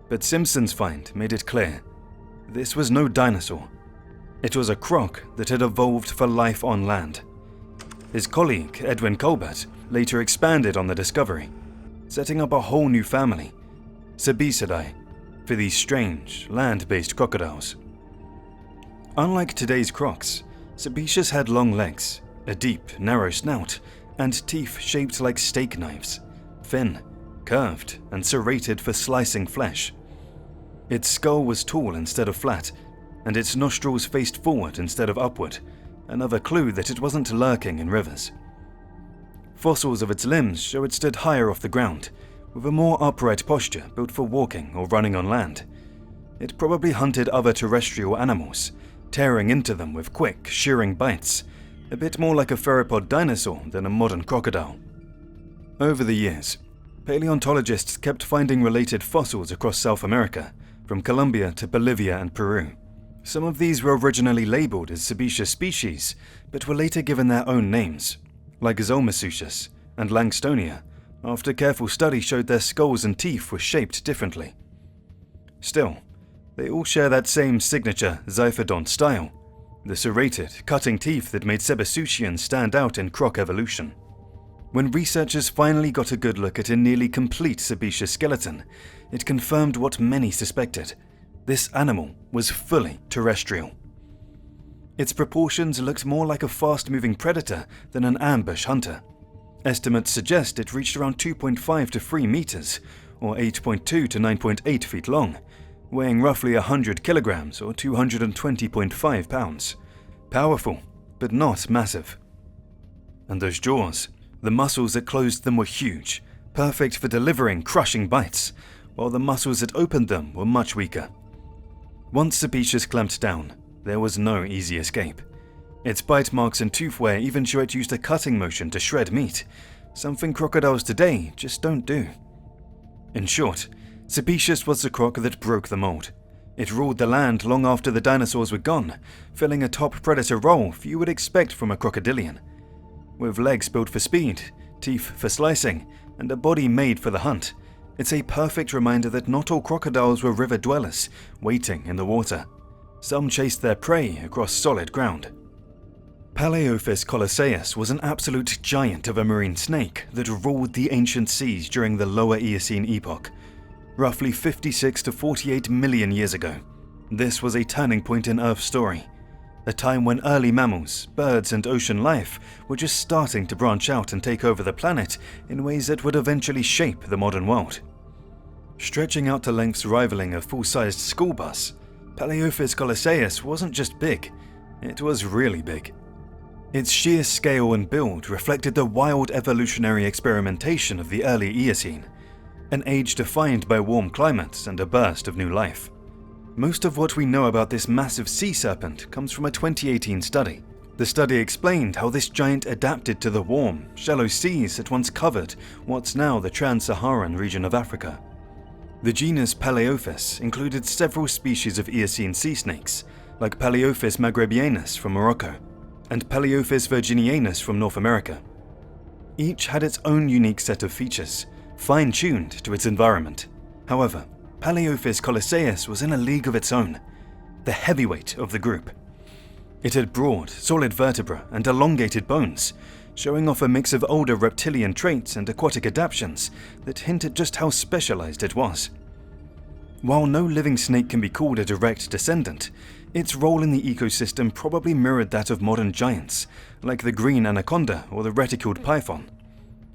But Simpson's find made it clear. This was no dinosaur. It was a croc that had evolved for life on land. His colleague, Edwin Colbert, later expanded on the discovery, setting up a whole new family, Sebecidae, for these strange, land-based crocodiles. Unlike today's crocs, Sebecus had long legs, a deep, narrow snout, and teeth shaped like steak knives, thin, curved, and serrated for slicing flesh. Its skull was tall instead of flat, and its nostrils faced forward instead of upward, another clue that it wasn't lurking in rivers. Fossils of its limbs show it stood higher off the ground, with a more upright posture built for walking or running on land. It probably hunted other terrestrial animals, tearing into them with quick, shearing bites, a bit more like a theropod dinosaur than a modern crocodile. Over the years, paleontologists kept finding related fossils across South America, from Colombia to Bolivia and Peru. Some of these were originally labeled as Sebecus species, but were later given their own names, like Zolmasuchus and Langstonia, after careful study showed their skulls and teeth were shaped differently. Still, they all share that same signature zyphodont style, the serrated, cutting teeth that made Sebecians stand out in croc evolution. When researchers finally got a good look at a nearly complete Sebecus skeleton, it confirmed what many suspected. This animal was fully terrestrial. Its proportions looked more like a fast-moving predator than an ambush hunter. Estimates suggest it reached around 2.5 to 3 meters, or 8.2 to 9.8 feet long, weighing roughly 100 kilograms or 220.5 pounds. Powerful, but not massive. And those jaws, the muscles that closed them were huge, perfect for delivering crushing bites, while the muscles that opened them were much weaker. Once Sebecus clamped down, there was no easy escape. Its bite marks and tooth wear even show it used a cutting motion to shred meat, something crocodiles today just don't do. In short, Sebecus was the croc that broke the mold. It ruled the land long after the dinosaurs were gone, filling a top predator role few would expect from a crocodilian. With legs built for speed, teeth for slicing, and a body made for the hunt, it's a perfect reminder that not all crocodiles were river dwellers, waiting in the water. Some chased their prey across solid ground. Paleophis colosseus was an absolute giant of a marine snake that ruled the ancient seas during the Lower Eocene epoch, roughly 56 to 48 million years ago. This was a turning point in Earth's story, a time when early mammals, birds, and ocean life were just starting to branch out and take over the planet in ways that would eventually shape the modern world. Stretching out to lengths rivaling a full-sized school bus, Paleophis colosseus wasn't just big, it was really big. Its sheer scale and build reflected the wild evolutionary experimentation of the early Eocene, an age defined by warm climates and a burst of new life. Most of what we know about this massive sea serpent comes from a 2018 study. The study explained how this giant adapted to the warm, shallow seas that once covered what's now the trans-Saharan region of Africa. The genus Paleophis included several species of Eocene sea snakes, like Paleophis maghrebianus from Morocco, and Paleophis virginianus from North America. Each had its own unique set of features, fine-tuned to its environment. However, Paleophis colosseus was in a league of its own, the heavyweight of the group. It had broad, solid vertebrae and elongated bones, showing off a mix of older reptilian traits and aquatic adaptations that hinted just how specialized it was. While no living snake can be called a direct descendant, its role in the ecosystem probably mirrored that of modern giants, like the green anaconda or the reticulated python.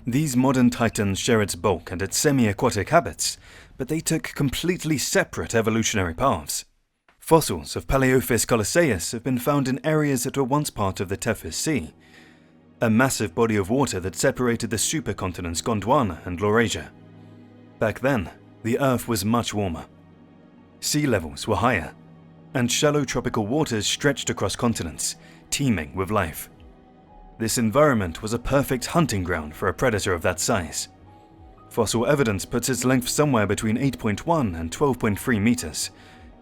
These modern titans share its bulk and its semi-aquatic habits, but they took completely separate evolutionary paths. Fossils of Paleophis colosseus have been found in areas that were once part of the Tethys Sea. a massive body of water that separated the supercontinents Gondwana and Laurasia. Back then, the Earth was much warmer. Sea levels were higher, and shallow tropical waters stretched across continents, teeming with life. This environment was a perfect hunting ground for a predator of that size. Fossil evidence puts its length somewhere between 8.1 and 12.3 meters,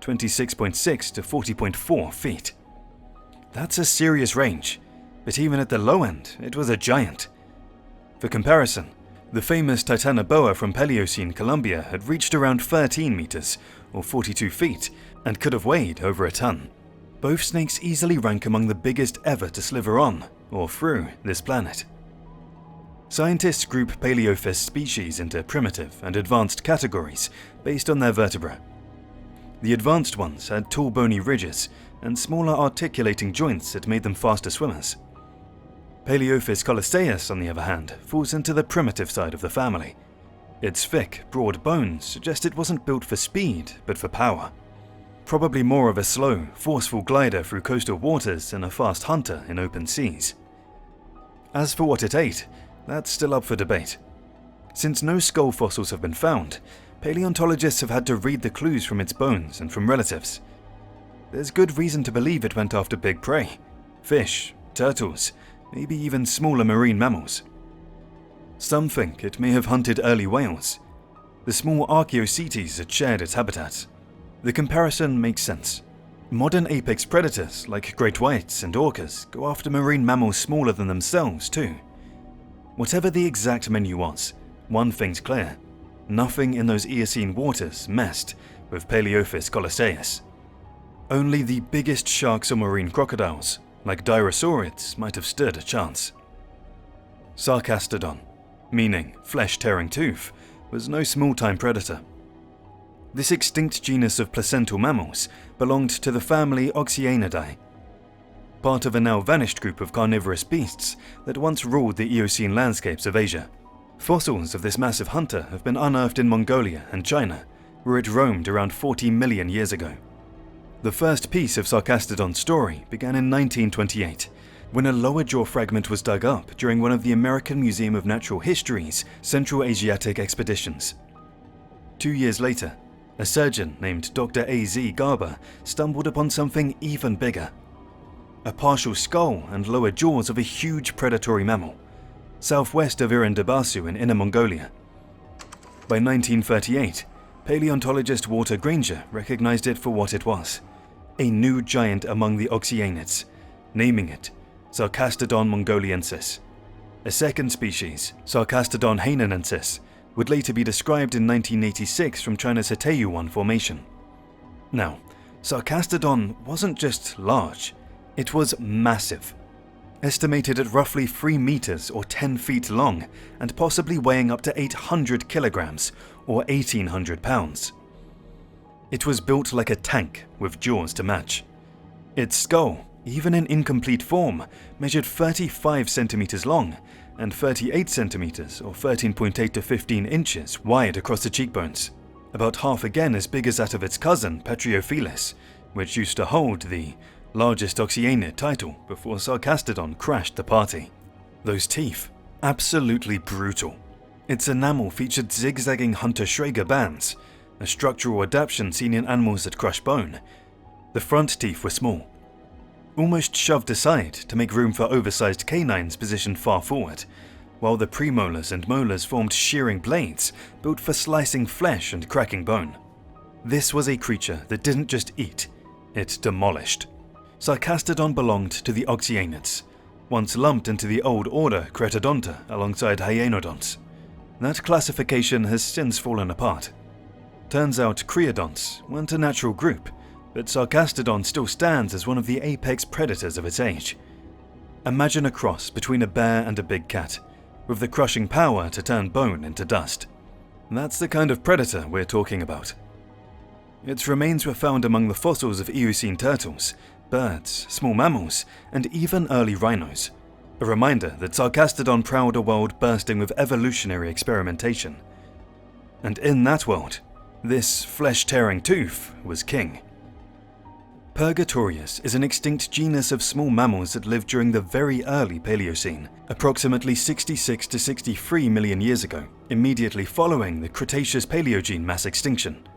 26.6 to 40.4 feet. That's a serious range, but even at the low end, it was a giant. For comparison, the famous Titanoboa from Paleocene Colombia had reached around 13 meters, or 42 feet, and could have weighed over a ton. Both snakes easily rank among the biggest ever to sliver on, or through, this planet. Scientists group Paleophis species into primitive and advanced categories based on their vertebrae. The advanced ones had tall bony ridges and smaller articulating joints that made them faster swimmers. Paleophis coloceus, on the other hand, falls into the primitive side of the family. Its thick, broad bones suggest it wasn't built for speed, but for power. Probably more of a slow, forceful glider through coastal waters than a fast hunter in open seas. As for what it ate, that's still up for debate. Since no skull fossils have been found, paleontologists have had to read the clues from its bones and from relatives. There's good reason to believe it went after big prey: fish, turtles, maybe even smaller marine mammals. Some think it may have hunted early whales. The small Archaeocetes had shared its habitats. The comparison makes sense. Modern apex predators like great whites and orcas go after marine mammals smaller than themselves too. Whatever the exact menu was, one thing's clear: nothing in those Eocene waters messed with Paleophis coloceus. Only the biggest sharks or marine crocodiles, like Dinosaurs, might have stood a chance. Sarcastodon, meaning flesh-tearing tooth, was no small-time predator. This extinct genus of placental mammals belonged to the family Oxyanidae, part of a now vanished group of carnivorous beasts that once ruled the Eocene landscapes of Asia. Fossils of this massive hunter have been unearthed in Mongolia and China, where it roamed around 40 million years ago. The first piece of Sarcastodon's story began in 1928, when a lower jaw fragment was dug up during one of the American Museum of Natural History's Central Asiatic expeditions. 2 years later, a surgeon named Dr. A.Z. Garber stumbled upon something even bigger: a partial skull and lower jaws of a huge predatory mammal, southwest of Irandabasu in Inner Mongolia. By 1938, paleontologist Walter Granger recognized it for what it was: a new giant among the Oxyanids, naming it Sarcastodon mongoliensis. A second species, Sarcastodon hainanensis, would later be described in 1986 from China's Hetayuan Formation. Now, Sarcastodon wasn't just large, it was massive. Estimated at roughly 3 meters or 10 feet long, and possibly weighing up to 800 kilograms or 1,800 pounds. It was built like a tank with jaws to match. Its skull, even in incomplete form, measured 35 centimeters long and 38 centimeters or 13.8 to 15 inches wide across the cheekbones, about half again as big as that of its cousin Patriophyllus, which used to hold the largest Oxyanid title before Sarcastodon crashed the party. Those teeth, absolutely brutal. Its enamel featured zigzagging Hunter-Schrager bands, a structural adaptation seen in animals that crush bone. The front teeth were small, almost shoved aside to make room for oversized canines positioned far forward, while the premolars and molars formed shearing blades built for slicing flesh and cracking bone. This was a creature that didn't just eat, it demolished. Sarcastodon belonged to the Oxyanids, once lumped into the old order Cretodonta alongside Hyaenodonts. That classification has since fallen apart. Turns out creodonts weren't a natural group, but Sarcastodon still stands as one of the apex predators of its age. Imagine a cross between a bear and a big cat, with the crushing power to turn bone into dust. That's the kind of predator we're talking about. Its remains were found among the fossils of Eocene turtles, birds, small mammals, and even early rhinos. A reminder that Sarcastodon prowled a world bursting with evolutionary experimentation. And in that world, this flesh-tearing tooth was king. Purgatorius is an extinct genus of small mammals that lived during the very early Paleocene, approximately 66 to 63 million years ago, immediately following the Cretaceous-Paleogene mass extinction.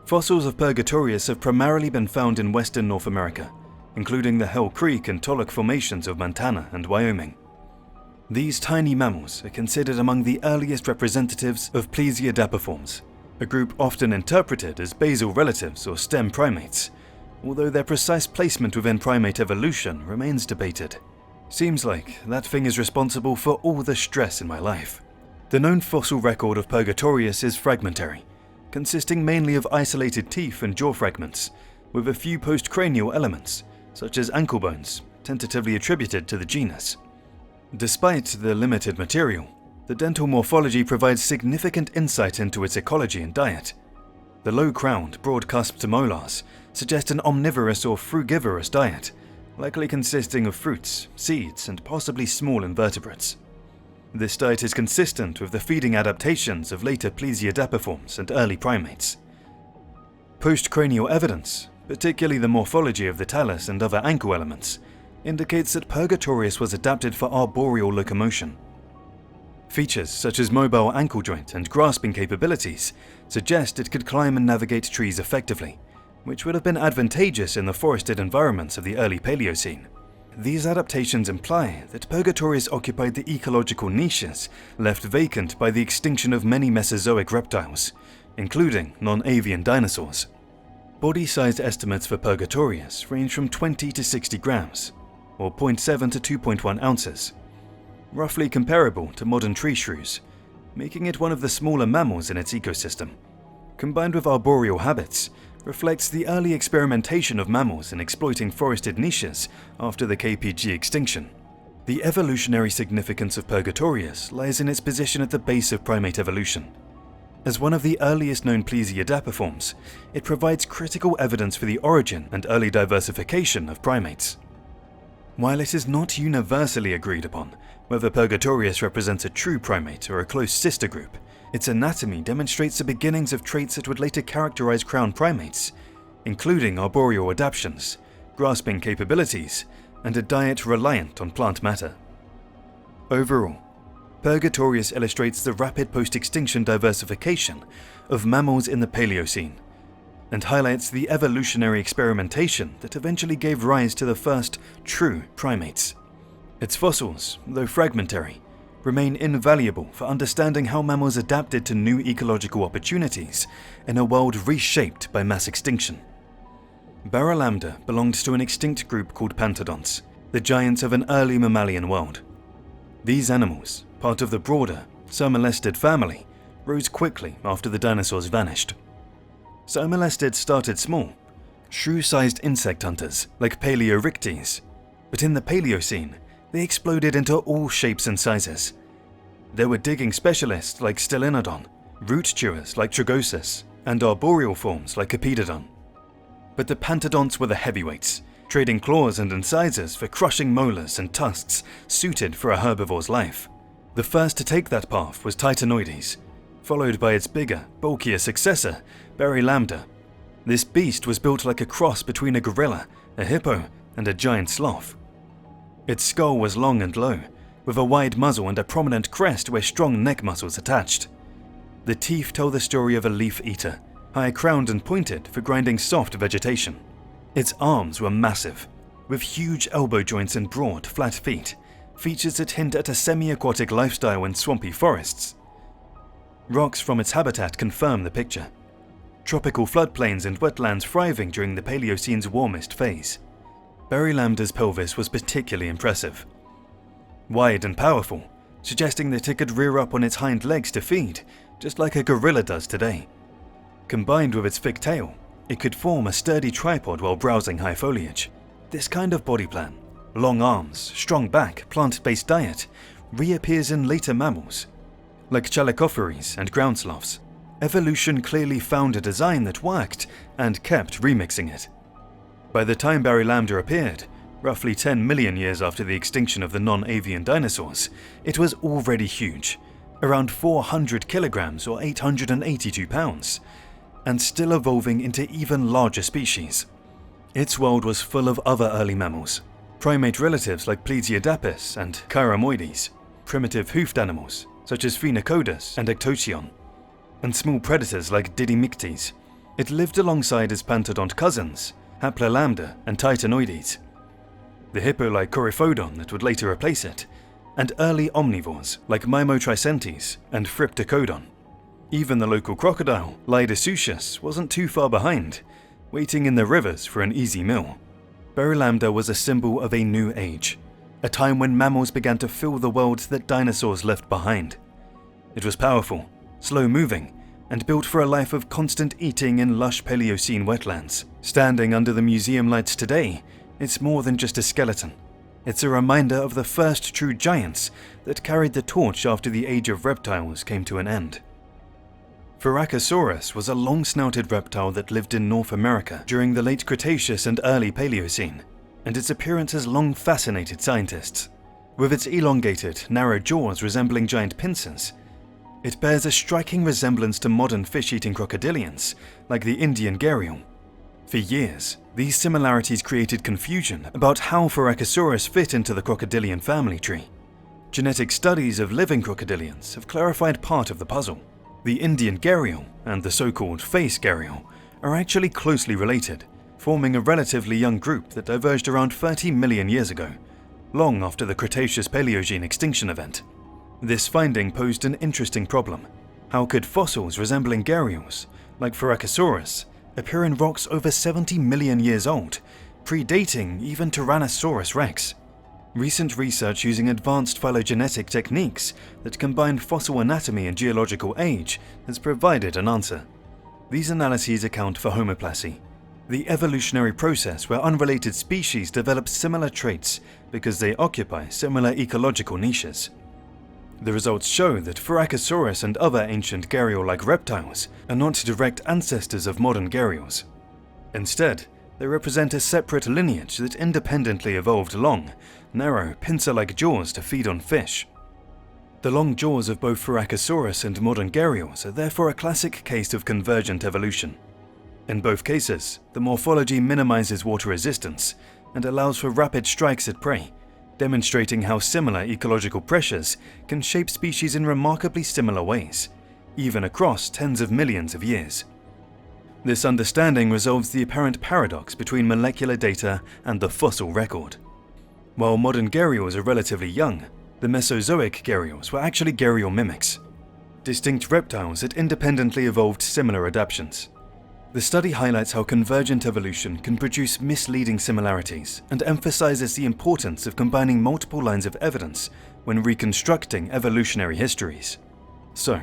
Fossils of Purgatorius have primarily been found in western North America, including the Hell Creek and Tollock formations of Montana and Wyoming. These tiny mammals are considered among the earliest representatives of Plesiadapiforms, a group often interpreted as basal relatives or stem primates, although their precise placement within primate evolution remains debated. Seems like that thing is responsible for all the stress in my life. The known fossil record of Purgatorius is fragmentary, consisting mainly of isolated teeth and jaw fragments, with a few postcranial elements, such as ankle bones, tentatively attributed to the genus. Despite the limited material, the dental morphology provides significant insight into its ecology and diet. The low-crowned, broad-cusped molars suggest an omnivorous or frugivorous diet, likely consisting of fruits, seeds, and possibly small invertebrates. This diet is consistent with the feeding adaptations of later Plesiadapiforms and early primates. Postcranial evidence, particularly the morphology of the talus and other ankle elements, indicates that Purgatorius was adapted for arboreal locomotion. Features such as mobile ankle joint and grasping capabilities suggest it could climb and navigate trees effectively, which would have been advantageous in the forested environments of the early Paleocene. These adaptations imply that Purgatorius occupied the ecological niches left vacant by the extinction of many Mesozoic reptiles, including non-avian dinosaurs. Body-sized estimates for Purgatorius range from 20 to 60 grams, or 0.7 to 2.1 ounces, roughly comparable to modern tree shrews, making it one of the smaller mammals in its ecosystem. Combined with arboreal habits, reflects the early experimentation of mammals in exploiting forested niches after the KPG extinction. The evolutionary significance of Purgatorius lies in its position at the base of primate evolution. As one of the earliest known Plesiadapiforms, it provides critical evidence for the origin and early diversification of primates. While it is not universally agreed upon whether Purgatorius represents a true primate or a close sister group, its anatomy demonstrates the beginnings of traits that would later characterize crowned primates, including arboreal adaptations, grasping capabilities, and a diet reliant on plant matter. Overall, Purgatorius illustrates the rapid post-extinction diversification of mammals in the Paleocene, and highlights the evolutionary experimentation that eventually gave rise to the first true primates. Its fossils, though fragmentary, remain invaluable for understanding how mammals adapted to new ecological opportunities in a world reshaped by mass extinction. Barylambda belonged to an extinct group called pantodonts, the giants of an early mammalian world. These animals, part of the broader, Sermolestid family, rose quickly after the dinosaurs vanished. Sermolestid started small, shrew-sized insect hunters like Paleorictes, but in the Paleocene, they exploded into all shapes and sizes. There were digging specialists like Stelinodon, root chewers like Tragosus, and arboreal forms like Epidodon. But the pantodonts were the heavyweights, trading claws and incisors for crushing molars and tusks suited for a herbivore's life. The first to take that path was Titanoides, followed by its bigger, bulkier successor, Barylambda. This beast was built like a cross between a gorilla, a hippo, and a giant sloth. Its skull was long and low, with a wide muzzle and a prominent crest where strong neck muscles attached. The teeth tell the story of a leaf eater, high-crowned and pointed for grinding soft vegetation. Its arms were massive, with huge elbow joints and broad, flat feet, features that hint at a semi-aquatic lifestyle in swampy forests. Rocks from its habitat confirm the picture. Tropical floodplains and wetlands thriving during the Paleocene's warmest phase. Barylambda's pelvis was particularly impressive. Wide and powerful, suggesting that it could rear up on its hind legs to feed, just like a gorilla does today. Combined with its thick tail, it could form a sturdy tripod while browsing high foliage. This kind of body plan, long arms, strong back, plant-based diet, reappears in later mammals. Like Chalicophores and ground sloths, evolution clearly found a design that worked and kept remixing it. By the time Barylambda appeared, roughly 10 million years after the extinction of the non-avian dinosaurs, it was already huge, around 400 kilograms or 882 pounds, and still evolving into even larger species. Its world was full of other early mammals, primate relatives like Plesiodapis and Chiromoides, primitive hoofed animals such as Phenacodus and Arctocyon, and small predators like Didymictes. It lived alongside its pantodont cousins, Barylambda and Titanoides, the hippo-like Coryphodon that would later replace it, and early omnivores like Mimotrisentes and Thriptocodon. Even the local crocodile, Lidosuchus, wasn't too far behind, waiting in the rivers for an easy meal. Barylambda was a symbol of a new age, a time when mammals began to fill the world that dinosaurs left behind. It was powerful, slow-moving, and built for a life of constant eating in lush Paleocene wetlands. Standing under the museum lights today, it's more than just a skeleton. It's a reminder of the first true giants that carried the torch after the age of reptiles came to an end. Thoracosaurus was a long-snouted reptile that lived in North America during the late Cretaceous and early Paleocene, and its appearance has long fascinated scientists. With its elongated, narrow jaws resembling giant pincers, it bears a striking resemblance to modern fish-eating crocodilians, like the Indian gharial. For years, these similarities created confusion about how Thoracosaurus fit into the crocodilian family tree. Genetic studies of living crocodilians have clarified part of the puzzle. The Indian gharial and the so-called face gharial are actually closely related, forming a relatively young group that diverged around 30 million years ago, long after the Cretaceous-Paleogene extinction event. This finding posed an interesting problem. How could fossils resembling gharials, like Thoracosaurus, appear in rocks over 70 million years old, predating even Tyrannosaurus rex? Recent research using advanced phylogenetic techniques that combine fossil anatomy and geological age has provided an answer. These analyses account for homoplasy, the evolutionary process where unrelated species develop similar traits because they occupy similar ecological niches. The results show that Thoracosaurus and other ancient gharial-like reptiles are not direct ancestors of modern gharials. Instead, they represent a separate lineage that independently evolved long, narrow, pincer-like jaws to feed on fish. The long jaws of both Thoracosaurus and modern gharials are therefore a classic case of convergent evolution. In both cases, the morphology minimizes water resistance and allows for rapid strikes at prey, demonstrating how similar ecological pressures can shape species in remarkably similar ways, even across tens of millions of years. This understanding resolves the apparent paradox between molecular data and the fossil record. While modern gharials are relatively young, the Mesozoic gharials were actually gharial mimics, distinct reptiles that independently evolved similar adaptations. The study highlights how convergent evolution can produce misleading similarities and emphasizes the importance of combining multiple lines of evidence when reconstructing evolutionary histories. So,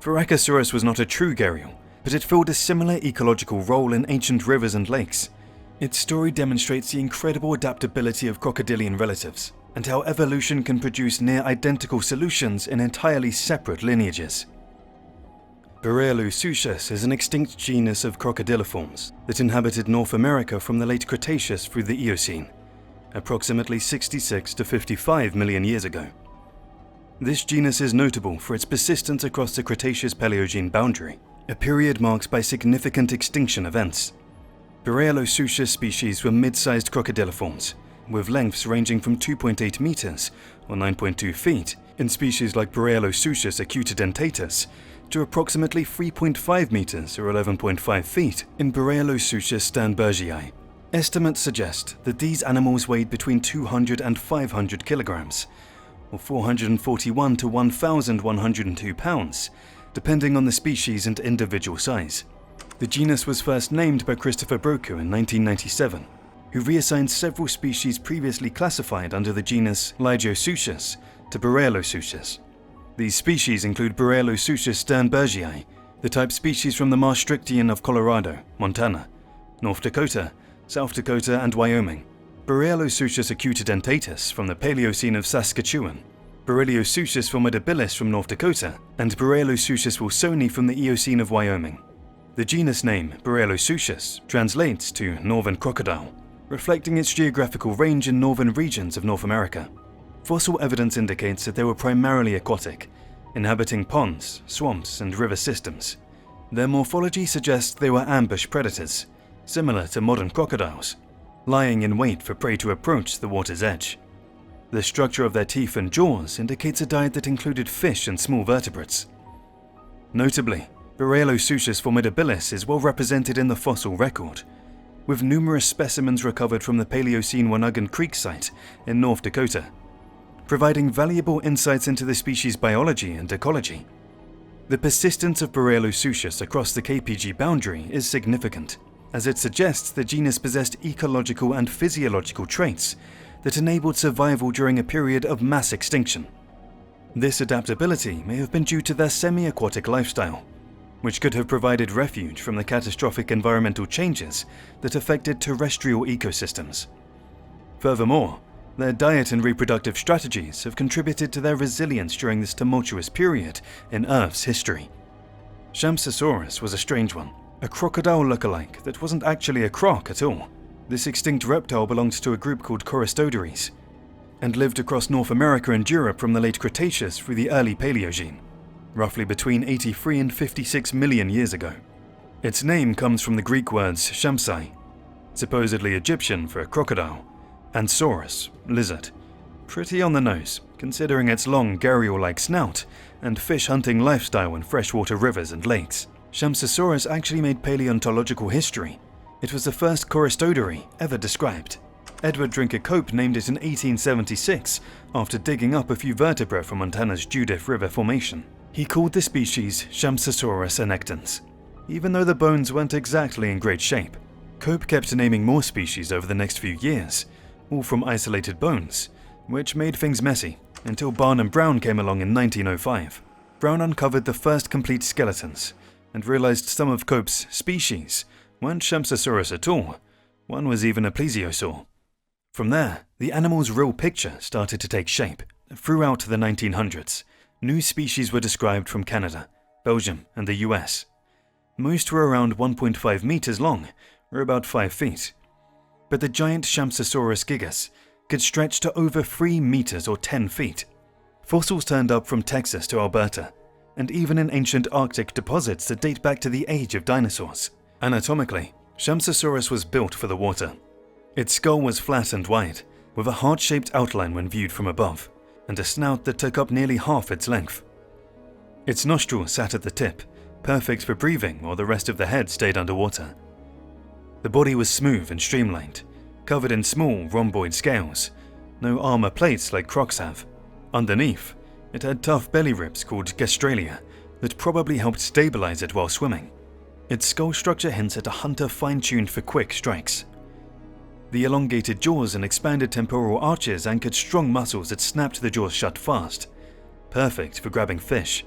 Thoracosaurus was not a true gharial, but it filled a similar ecological role in ancient rivers and lakes. Its story demonstrates the incredible adaptability of crocodilian relatives and how evolution can produce near-identical solutions in entirely separate lineages. Barylambda is an extinct genus of crocodiliforms that inhabited North America from the late Cretaceous through the Eocene, approximately 66 to 55 million years ago. This genus is notable for its persistence across the Cretaceous-Paleogene boundary, a period marked by significant extinction events. Barylambda species were mid-sized crocodiliforms, with lengths ranging from 2.8 meters, or 9.2 feet, in species like Barylambda acutidentatus, to approximately 3.5 meters or 11.5 feet in Barylambda sternbergii. Estimates suggest that these animals weighed between 200 and 500 kilograms, or 441 to 1,102 pounds, depending on the species and individual size. The genus was first named by Christopher Broku in 1997, who reassigned several species previously classified under the genus Lidosuchus to Barylambda. These species include Barylambda sternbergii, the type species from the Maastrichtian of Colorado, Montana, North Dakota, South Dakota, and Wyoming, Barylambda acutidentatus from the Paleocene of Saskatchewan, Barylambda formidabilis from North Dakota, and Barylambda wilsoni from the Eocene of Wyoming. The genus name, Barylambda, translates to northern crocodile, reflecting its geographical range in northern regions of North America. Fossil evidence indicates that they were primarily aquatic, inhabiting ponds, swamps, and river systems. Their morphology suggests they were ambush predators, similar to modern crocodiles, lying in wait for prey to approach the water's edge. The structure of their teeth and jaws indicates a diet that included fish and small vertebrates. Notably, Barylambda formidabilis is well represented in the fossil record, with numerous specimens recovered from the Paleocene Wanagon Creek site in North Dakota, providing valuable insights into the species' biology and ecology. The persistence of Barylambda across the KPG boundary is significant, as it suggests the genus possessed ecological and physiological traits that enabled survival during a period of mass extinction. This adaptability may have been due to their semi-aquatic lifestyle, which could have provided refuge from the catastrophic environmental changes that affected terrestrial ecosystems. Furthermore, their diet and reproductive strategies have contributed to their resilience during this tumultuous period in Earth's history. Champsosaurus was a strange one, a crocodile lookalike that wasn't actually a croc at all. This extinct reptile belonged to a group called Steroids and lived across North America and Europe from the late Cretaceous through the early Paleogene, roughly between 83 and 56 million years ago. Its name comes from the Greek words champsai, supposedly Egyptian for crocodile, and saurus, lizard. Pretty on the nose, considering its long gharial-like snout and fish-hunting lifestyle in freshwater rivers and lakes. Champsosaurus actually made paleontological history. It was the first choristodery ever described. Edward Drinker Cope named it in 1876 after digging up a few vertebrae from Montana's Judith River Formation. He called the species Champsosaurus annectans. Even though the bones weren't exactly in great shape, Cope kept naming more species over the next few years, all from isolated bones, which made things messy until Barnum Brown came along in 1905. Brown uncovered the first complete skeletons and realized some of Cope's species weren't Champsosaurus at all. One was even a plesiosaur. From there, the animal's real picture started to take shape. Throughout the 1900s, new species were described from Canada, Belgium, and the US. Most were around 1.5 meters long, or about 5 feet. But the giant Champsosaurus gigas could stretch to over 3 meters or 10 feet. Fossils turned up from Texas to Alberta, and even in ancient Arctic deposits that date back to the age of dinosaurs. Anatomically, Champsosaurus was built for the water. Its skull was flat and wide, with a heart-shaped outline when viewed from above, and a snout that took up nearly half its length. Its nostrils sat at the tip, perfect for breathing while the rest of the head stayed underwater. The body was smooth and streamlined, covered in small rhomboid scales, no armor plates like crocs have. Underneath, it had tough belly ribs called gastralia that probably helped stabilize it while swimming. Its skull structure hints at a hunter fine-tuned for quick strikes. The elongated jaws and expanded temporal arches anchored strong muscles that snapped the jaws shut fast, perfect for grabbing fish.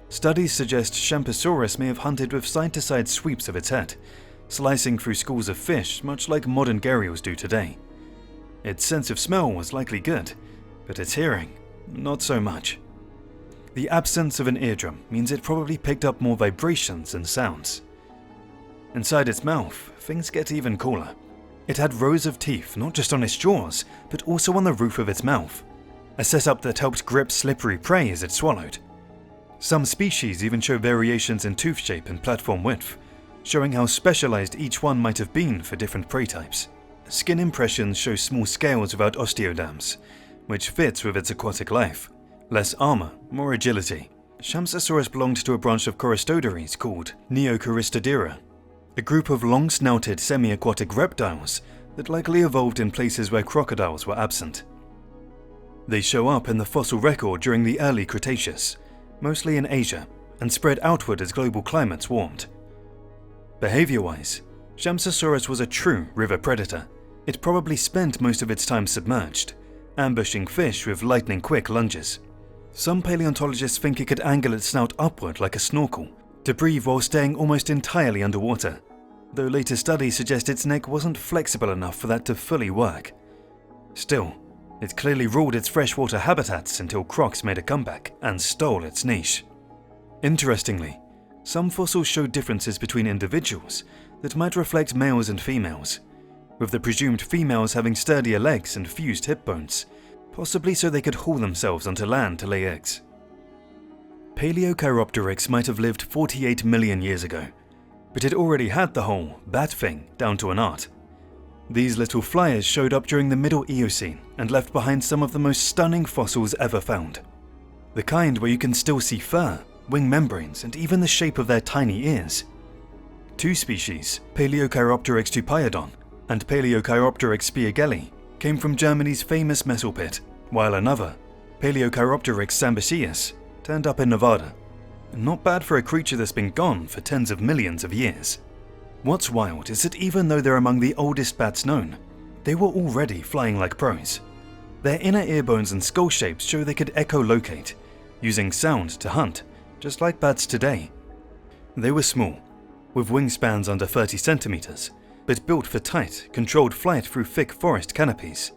Studies suggest Champsosaurus may have hunted with side-to-side sweeps of its head, slicing through schools of fish much like modern gharials do today. Its sense of smell was likely good, but its hearing, not so much. The absence of an eardrum means it probably picked up more vibrations and sounds. Inside its mouth, things get even cooler. It had rows of teeth not just on its jaws, but also on the roof of its mouth, a setup that helped grip slippery prey as it swallowed. Some species even show variations in tooth shape and platform width, showing how specialized each one might have been for different prey types. Skin impressions show small scales without osteoderms, which fits with its aquatic life. Less armor, more agility. Champsosaurus belonged to a branch of choristoderies called Neochoristodira, a group of long-snouted semi-aquatic reptiles that likely evolved in places where crocodiles were absent. They show up in the fossil record during the early Cretaceous, mostly in Asia, and spread outward as global climates warmed. Behavior-wise, Champsosaurus was a true river predator. It probably spent most of its time submerged, ambushing fish with lightning-quick lunges. Some paleontologists think it could angle its snout upward like a snorkel, to breathe while staying almost entirely underwater, though later studies suggest its neck wasn't flexible enough for that to fully work. Still, it clearly ruled its freshwater habitats until crocs made a comeback and stole its niche. Interestingly, some fossils show differences between individuals that might reflect males and females, with the presumed females having sturdier legs and fused hip bones, possibly so they could haul themselves onto land to lay eggs. Paleochiropteryx might have lived 48 million years ago. but it already had the whole bat thing down to an art. These little flyers showed up during the Middle Eocene and left behind some of the most stunning fossils ever found. The kind where you can still see fur, wing membranes, and even the shape of their tiny ears. Two species, Paleochiropteryx tupaiodon and Paleochiropteryx spiegeli, came from Germany's famous metal pit, while another, Paleochiropteryx sambaceus, turned up in Nevada. Not bad for a creature that's been gone for tens of millions of years. What's wild is that even though they're among the oldest bats known, they were already flying like pros. Their inner ear bones and skull shapes show they could echolocate, using sound to hunt, just like bats today. They were small, with wingspans under 30 centimeters, but built for tight, controlled flight through thick forest canopies.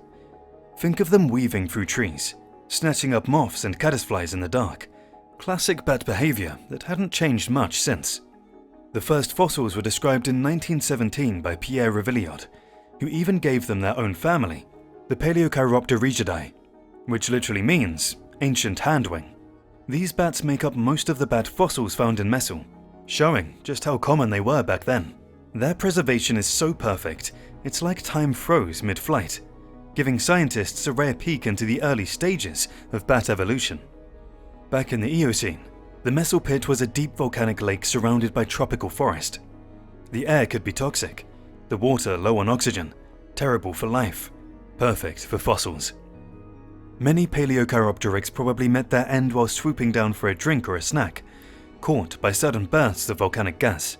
Think of them weaving through trees, snatching up moths and caddisflies in the dark. Classic bat behavior that hadn't changed much since. The first fossils were described in 1917 by Pierre Revillard, who even gave them their own family, the Paleochiropterigidae, which literally means ancient handwing. These bats make up most of the bat fossils found in Messel, showing just how common they were back then. Their preservation is so perfect, it's like time froze mid-flight, giving scientists a rare peek into the early stages of bat evolution. Back in the Eocene, the Messel pit was a deep volcanic lake surrounded by tropical forest. The air could be toxic, the water low on oxygen, terrible for life, perfect for fossils. Many Paleochiropteryx probably met their end while swooping down for a drink or a snack, caught by sudden bursts of volcanic gas.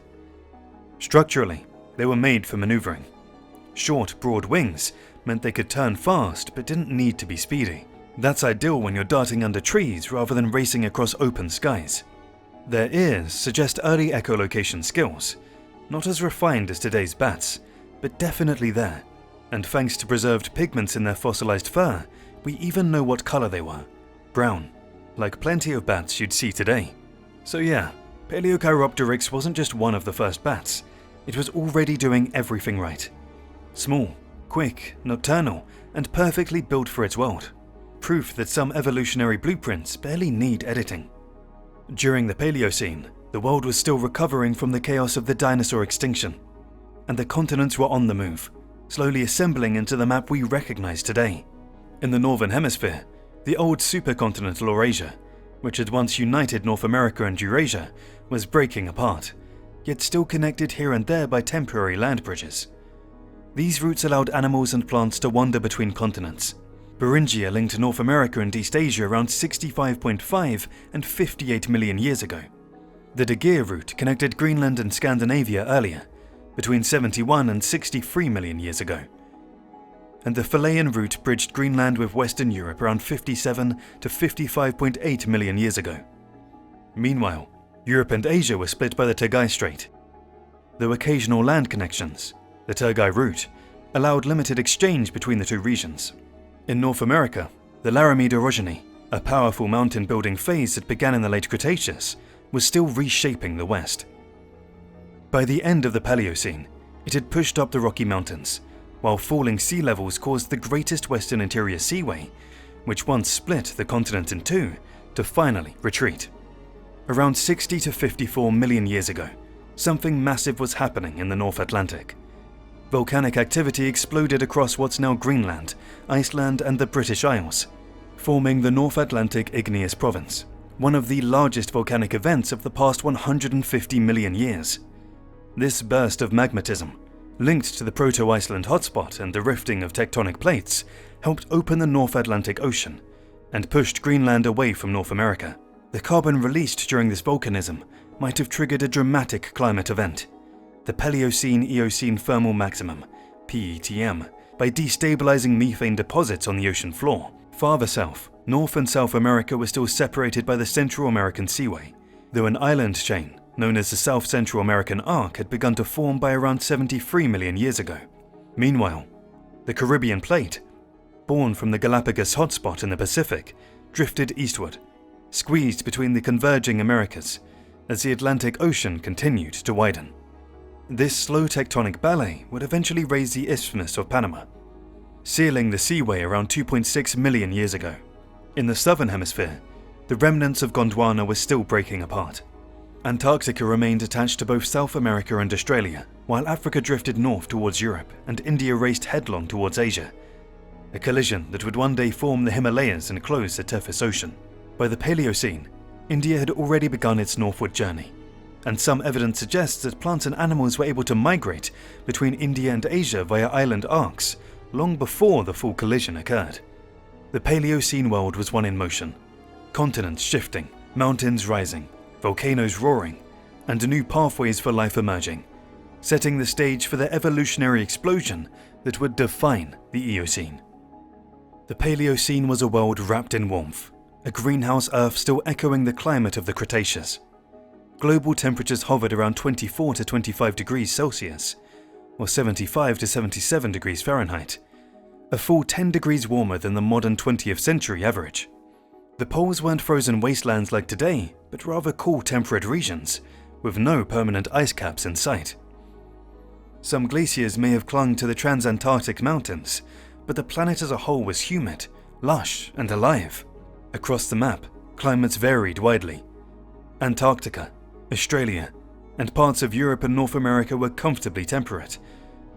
Structurally, they were made for maneuvering. Short, broad wings meant they could turn fast but didn't need to be speedy. That's ideal when you're darting under trees rather than racing across open skies. Their ears suggest early echolocation skills, not as refined as today's bats, but definitely there. And thanks to preserved pigments in their fossilized fur, we even know what color they were: brown, like plenty of bats you'd see today. So yeah, Paleochiropteryx wasn't just one of the first bats, it was already doing everything right. Small, quick, nocturnal, and perfectly built for its world. Proof that some evolutionary blueprints barely need editing. During the Paleocene, the world was still recovering from the chaos of the dinosaur extinction, and the continents were on the move, slowly assembling into the map we recognize today. In the Northern Hemisphere, the old supercontinent Laurasia, which had once united North America and Eurasia, was breaking apart, yet still connected here and there by temporary land bridges. These routes allowed animals and plants to wander between continents. Beringia linked North America and East Asia around 65.5 and 58 million years ago. The De Geer route connected Greenland and Scandinavia earlier, between 71 and 63 million years ago. And the Philaean route bridged Greenland with Western Europe around 57 to 55.8 million years ago. Meanwhile, Europe and Asia were split by the Tergai Strait. Though occasional land connections, the Tergai route, allowed limited exchange between the two regions. In North America, the Laramide orogeny, a powerful mountain-building phase that began in the late Cretaceous, was still reshaping the West. By the end of the Paleocene, it had pushed up the Rocky Mountains, while falling sea levels caused the greatest western interior seaway, which once split the continent in two, to finally retreat. Around 60 to 54 million years ago, something massive was happening in the North Atlantic. Volcanic activity exploded across what's now Greenland, Iceland, and the British Isles, forming the North Atlantic Igneous Province, one of the largest volcanic events of the past 150 million years. This burst of magmatism, linked to the Proto-Iceland hotspot and the rifting of tectonic plates, helped open the North Atlantic Ocean and pushed Greenland away from North America. The carbon released during this volcanism might have triggered a dramatic climate event, the Paleocene-Eocene Thermal Maximum, PETM, by destabilizing methane deposits on the ocean floor. Farther south, North and South America were still separated by the Central American Seaway, though an island chain known as the South Central American Arc had begun to form by around 73 million years ago. Meanwhile, the Caribbean Plate, born from the Galapagos hotspot in the Pacific, drifted eastward, squeezed between the converging Americas as the Atlantic Ocean continued to widen. This slow tectonic ballet would eventually raise the Isthmus of Panama, sealing the seaway around 2.6 million years ago. In the southern hemisphere, the remnants of Gondwana were still breaking apart. Antarctica remained attached to both South America and Australia, while Africa drifted north towards Europe and India raced headlong towards Asia. A collision that would one day form the Himalayas and close the Tethys Ocean. By the Paleocene, India had already begun its northward journey, and some evidence suggests that plants and animals were able to migrate between India and Asia via island arcs long before the full collision occurred. The Paleocene world was one in motion, continents shifting, mountains rising, volcanoes roaring, and new pathways for life emerging, setting the stage for the evolutionary explosion that would define the Eocene. The Paleocene was a world wrapped in warmth, a greenhouse Earth still echoing the climate of the Cretaceous. Global temperatures hovered around 24 to 25 degrees Celsius, or 75 to 77 degrees Fahrenheit, a full 10 degrees warmer than the modern 20th century average. The poles weren't frozen wastelands like today, but rather cool temperate regions, with no permanent ice caps in sight. Some glaciers may have clung to the transantarctic mountains, but the planet as a whole was humid, lush, and alive. Across the map, climates varied widely. Antarctica, Australia, and parts of Europe and North America were comfortably temperate,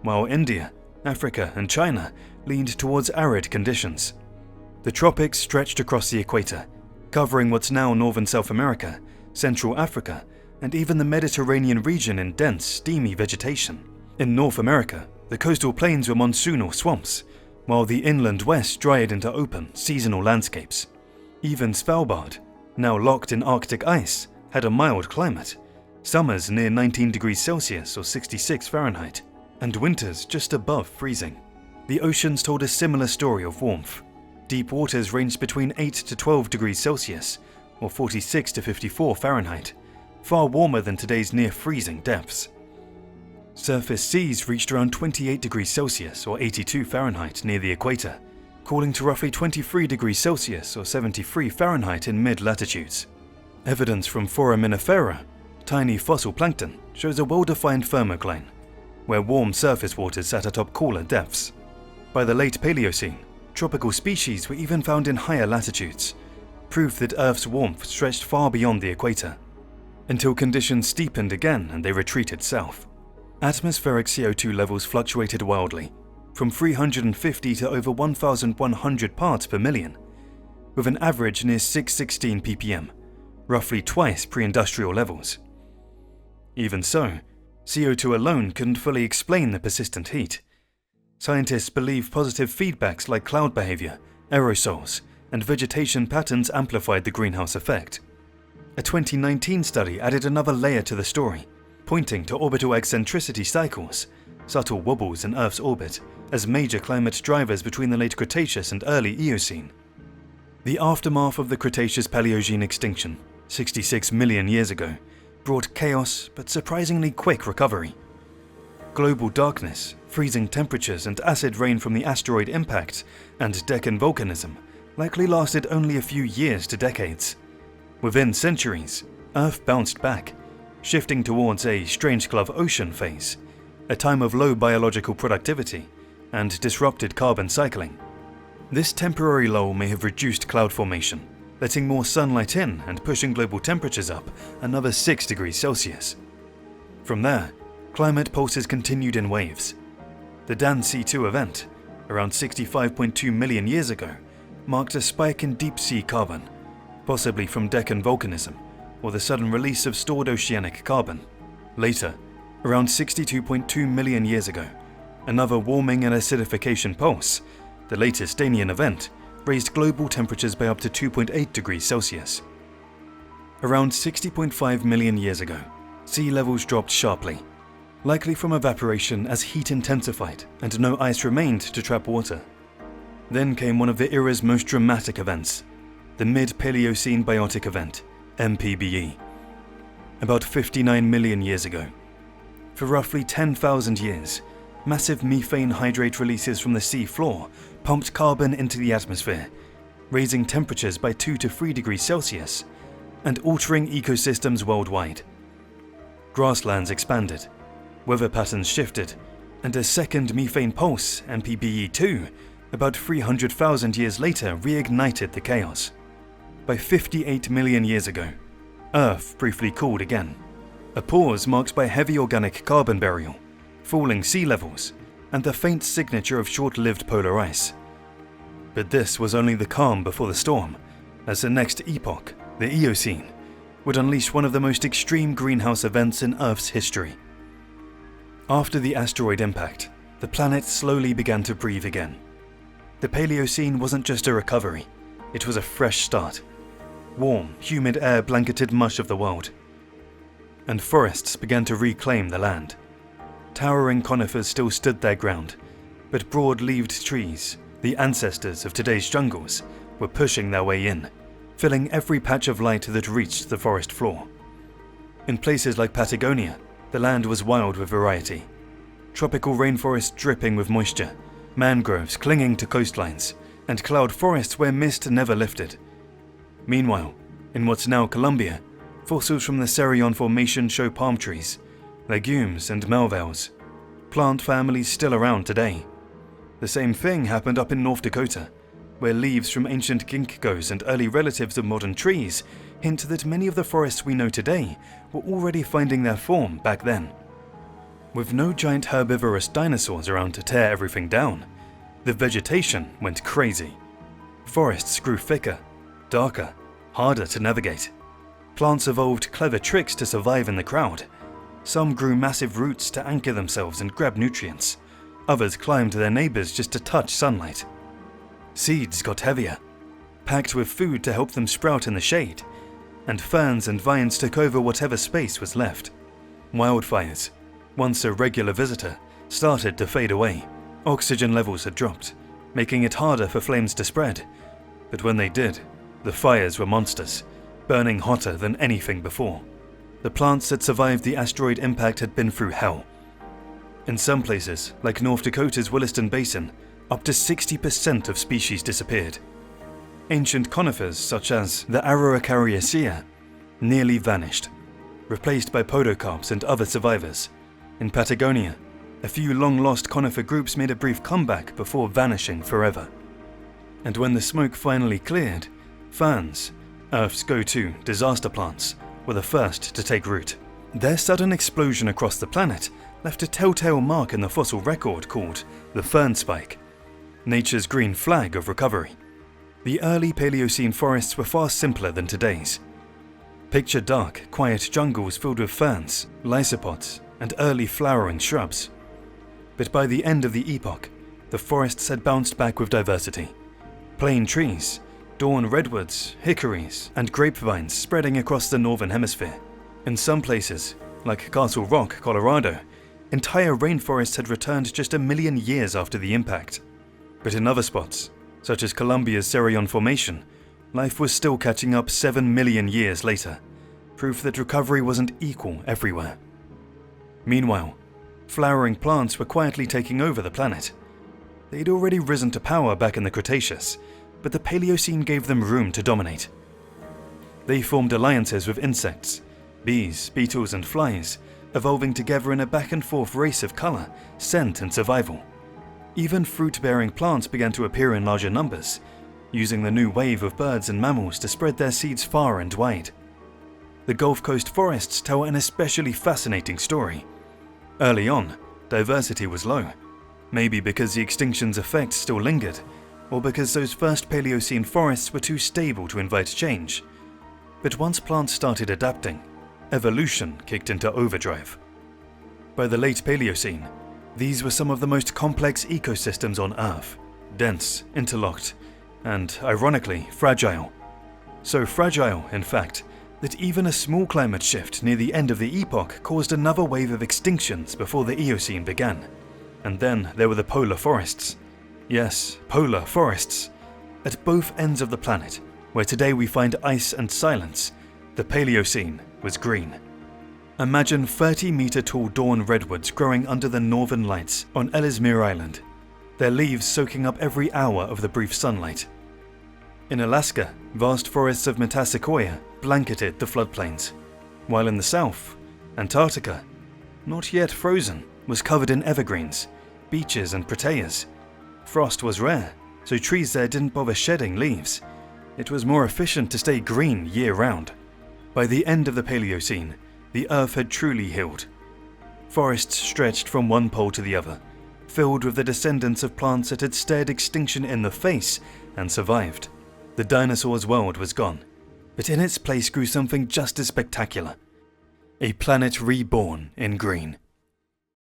while India, Africa, and China leaned towards arid conditions. The tropics stretched across the equator, covering what's now northern South America, Central Africa, and even the Mediterranean region in dense, steamy vegetation. In North America, the coastal plains were monsoonal swamps, while the inland west dried into open, seasonal landscapes. Even Svalbard, now locked in Arctic ice, had a mild climate, summers near 19 degrees Celsius or 66 Fahrenheit, and winters just above freezing. The oceans told a similar story of warmth. Deep waters ranged between 8 to 12 degrees Celsius or 46 to 54 Fahrenheit, far warmer than today's near-freezing depths. Surface seas reached around 28 degrees Celsius or 82 Fahrenheit near the equator, cooling to roughly 23 degrees Celsius or 73 Fahrenheit in mid-latitudes. Evidence from Foraminifera, tiny fossil plankton, shows a well-defined thermocline, where warm surface waters sat atop cooler depths. By the late Paleocene, tropical species were even found in higher latitudes, proof that Earth's warmth stretched far beyond the equator, until conditions steepened again and they retreated south. Atmospheric CO2 levels fluctuated wildly, from 350 to over 1,100 parts per million, with an average near 616 ppm, roughly twice pre-industrial levels. Even so, CO2 alone couldn't fully explain the persistent heat. Scientists believe positive feedbacks like cloud behavior, aerosols, and vegetation patterns amplified the greenhouse effect. A 2019 study added another layer to the story, pointing to orbital eccentricity cycles, subtle wobbles in Earth's orbit, as major climate drivers between the late Cretaceous and early Eocene. The aftermath of the Cretaceous-Paleogene extinction, 66 million years ago, brought chaos but surprisingly quick recovery. Global darkness, freezing temperatures, and acid rain from the asteroid impact and Deccan volcanism likely lasted only a few years to decades. Within centuries, Earth bounced back, shifting towards a Chicxulub ocean phase, a time of low biological productivity and disrupted carbon cycling. This temporary lull may have reduced cloud formation, letting more sunlight in and pushing global temperatures up another 6 degrees Celsius. From there, climate pulses continued in waves. The Dan C2 event, around 65.2 million years ago, marked a spike in deep-sea carbon, possibly from Deccan volcanism or the sudden release of stored oceanic carbon. Later, around 62.2 million years ago, another warming and acidification pulse, the latest Danian event, raised global temperatures by up to 2.8 degrees Celsius. Around 60.5 million years ago, sea levels dropped sharply, likely from evaporation as heat intensified and no ice remained to trap water. Then came one of the era's most dramatic events, the Mid-Paleocene Biotic Event, MPBE, about 59 million years ago. For roughly 10,000 years, massive methane hydrate releases from the sea floor pumped carbon into the atmosphere, raising temperatures by 2 to 3 degrees Celsius and altering ecosystems worldwide. Grasslands expanded, weather patterns shifted, and a second methane pulse, MPBE2, about 300,000 years later reignited the chaos. By 58 million years ago, Earth briefly cooled again. a pause marked by heavy organic carbon burial, falling sea levels, and the faint signature of short-lived polar ice. But this was only the calm before the storm, as the next epoch, the Eocene, would unleash one of the most extreme greenhouse events in Earth's history. After the asteroid impact, the planet slowly began to breathe again. The Paleocene wasn't just a recovery, it was a fresh start. Warm, humid air blanketed much of the world, and forests began to reclaim the land. Towering conifers still stood their ground, but broad-leaved trees, the ancestors of today's jungles, were pushing their way in, filling every patch of light that reached the forest floor. In places like Patagonia, the land was wild with variety. Tropical rainforests dripping with moisture, mangroves clinging to coastlines, and cloud forests where mist never lifted. Meanwhile, in what's now Colombia, fossils from the Sierra Formation show palm trees, legumes and malvales, plant families still around today. The same thing happened up in North Dakota, where leaves from ancient ginkgos and early relatives of modern trees hint that many of the forests we know today were already finding their form back then. With no giant herbivorous dinosaurs around to tear everything down, the vegetation went crazy. Forests grew thicker, darker, harder to navigate. Plants evolved clever tricks to survive in the crowd. Some grew massive roots to anchor themselves and grab nutrients. Others climbed their neighbors just to touch sunlight. Seeds got heavier, packed with food to help them sprout in the shade, and ferns and vines took over whatever space was left. Wildfires, once a regular visitor, started to fade away. Oxygen levels had dropped, making it harder for flames to spread. But when they did, the fires were monsters, burning hotter than anything before. The plants that survived the asteroid impact had been through hell. In some places, like North Dakota's Williston Basin, up to 60% of species disappeared. Ancient conifers, such as the Araucariaceae, nearly vanished, replaced by podocarps and other survivors. In Patagonia, a few long-lost conifer groups made a brief comeback before vanishing forever. And when the smoke finally cleared, ferns, Earth's go-to disaster plants, were the first to take root. Their sudden explosion across the planet left a telltale mark in the fossil record called the fern spike, nature's green flag of recovery. The early Paleocene forests were far simpler than today's. Picture dark, quiet jungles filled with ferns, lysopods, and early flowering shrubs. But by the end of the epoch, the forests had bounced back with diversity. Plane trees, dawn redwoods, hickories, and grapevines spreading across the northern hemisphere. In some places, like Castle Rock, Colorado, entire rainforests had returned just 1 million years after the impact. But in other spots, such as Colombia's Sierra Formation, life was still catching up 7 million years later, proof that recovery wasn't equal everywhere. Meanwhile, flowering plants were quietly taking over the planet. They'd already risen to power back in the Cretaceous, but the Paleocene gave them room to dominate. They formed alliances with insects, bees, beetles, and flies, evolving together in a back-and-forth race of color, scent, and survival. Even fruit-bearing plants began to appear in larger numbers, using the new wave of birds and mammals to spread their seeds far and wide. The Gulf Coast forests tell an especially fascinating story. Early on, diversity was low, maybe because the extinction's effects still lingered, or because those first Paleocene forests were too stable to invite change. But once plants started adapting, evolution kicked into overdrive. By the late Paleocene, these were some of the most complex ecosystems on Earth, dense, interlocked, and, ironically, fragile. So fragile, in fact, that even a small climate shift near the end of the epoch caused another wave of extinctions before the Eocene began. And then there were the polar forests. Yes, polar forests. At both ends of the planet, where today we find ice and silence, the Paleocene was green. Imagine 30-meter-tall dawn redwoods growing under the northern lights on Ellesmere Island, their leaves soaking up every hour of the brief sunlight. In Alaska, vast forests of metasequoia blanketed the floodplains, while in the south, Antarctica, not yet frozen, was covered in evergreens, beeches, and proteas. Frost was rare, so trees there didn't bother shedding leaves. It was more efficient to stay green year-round. By the end of the Paleocene, The Earth had truly healed. Forests stretched from one pole to the other, filled with the descendants of plants that had stared extinction in the face and survived. The dinosaurs' world was gone, but in its place grew something just as spectacular. A planet reborn in green.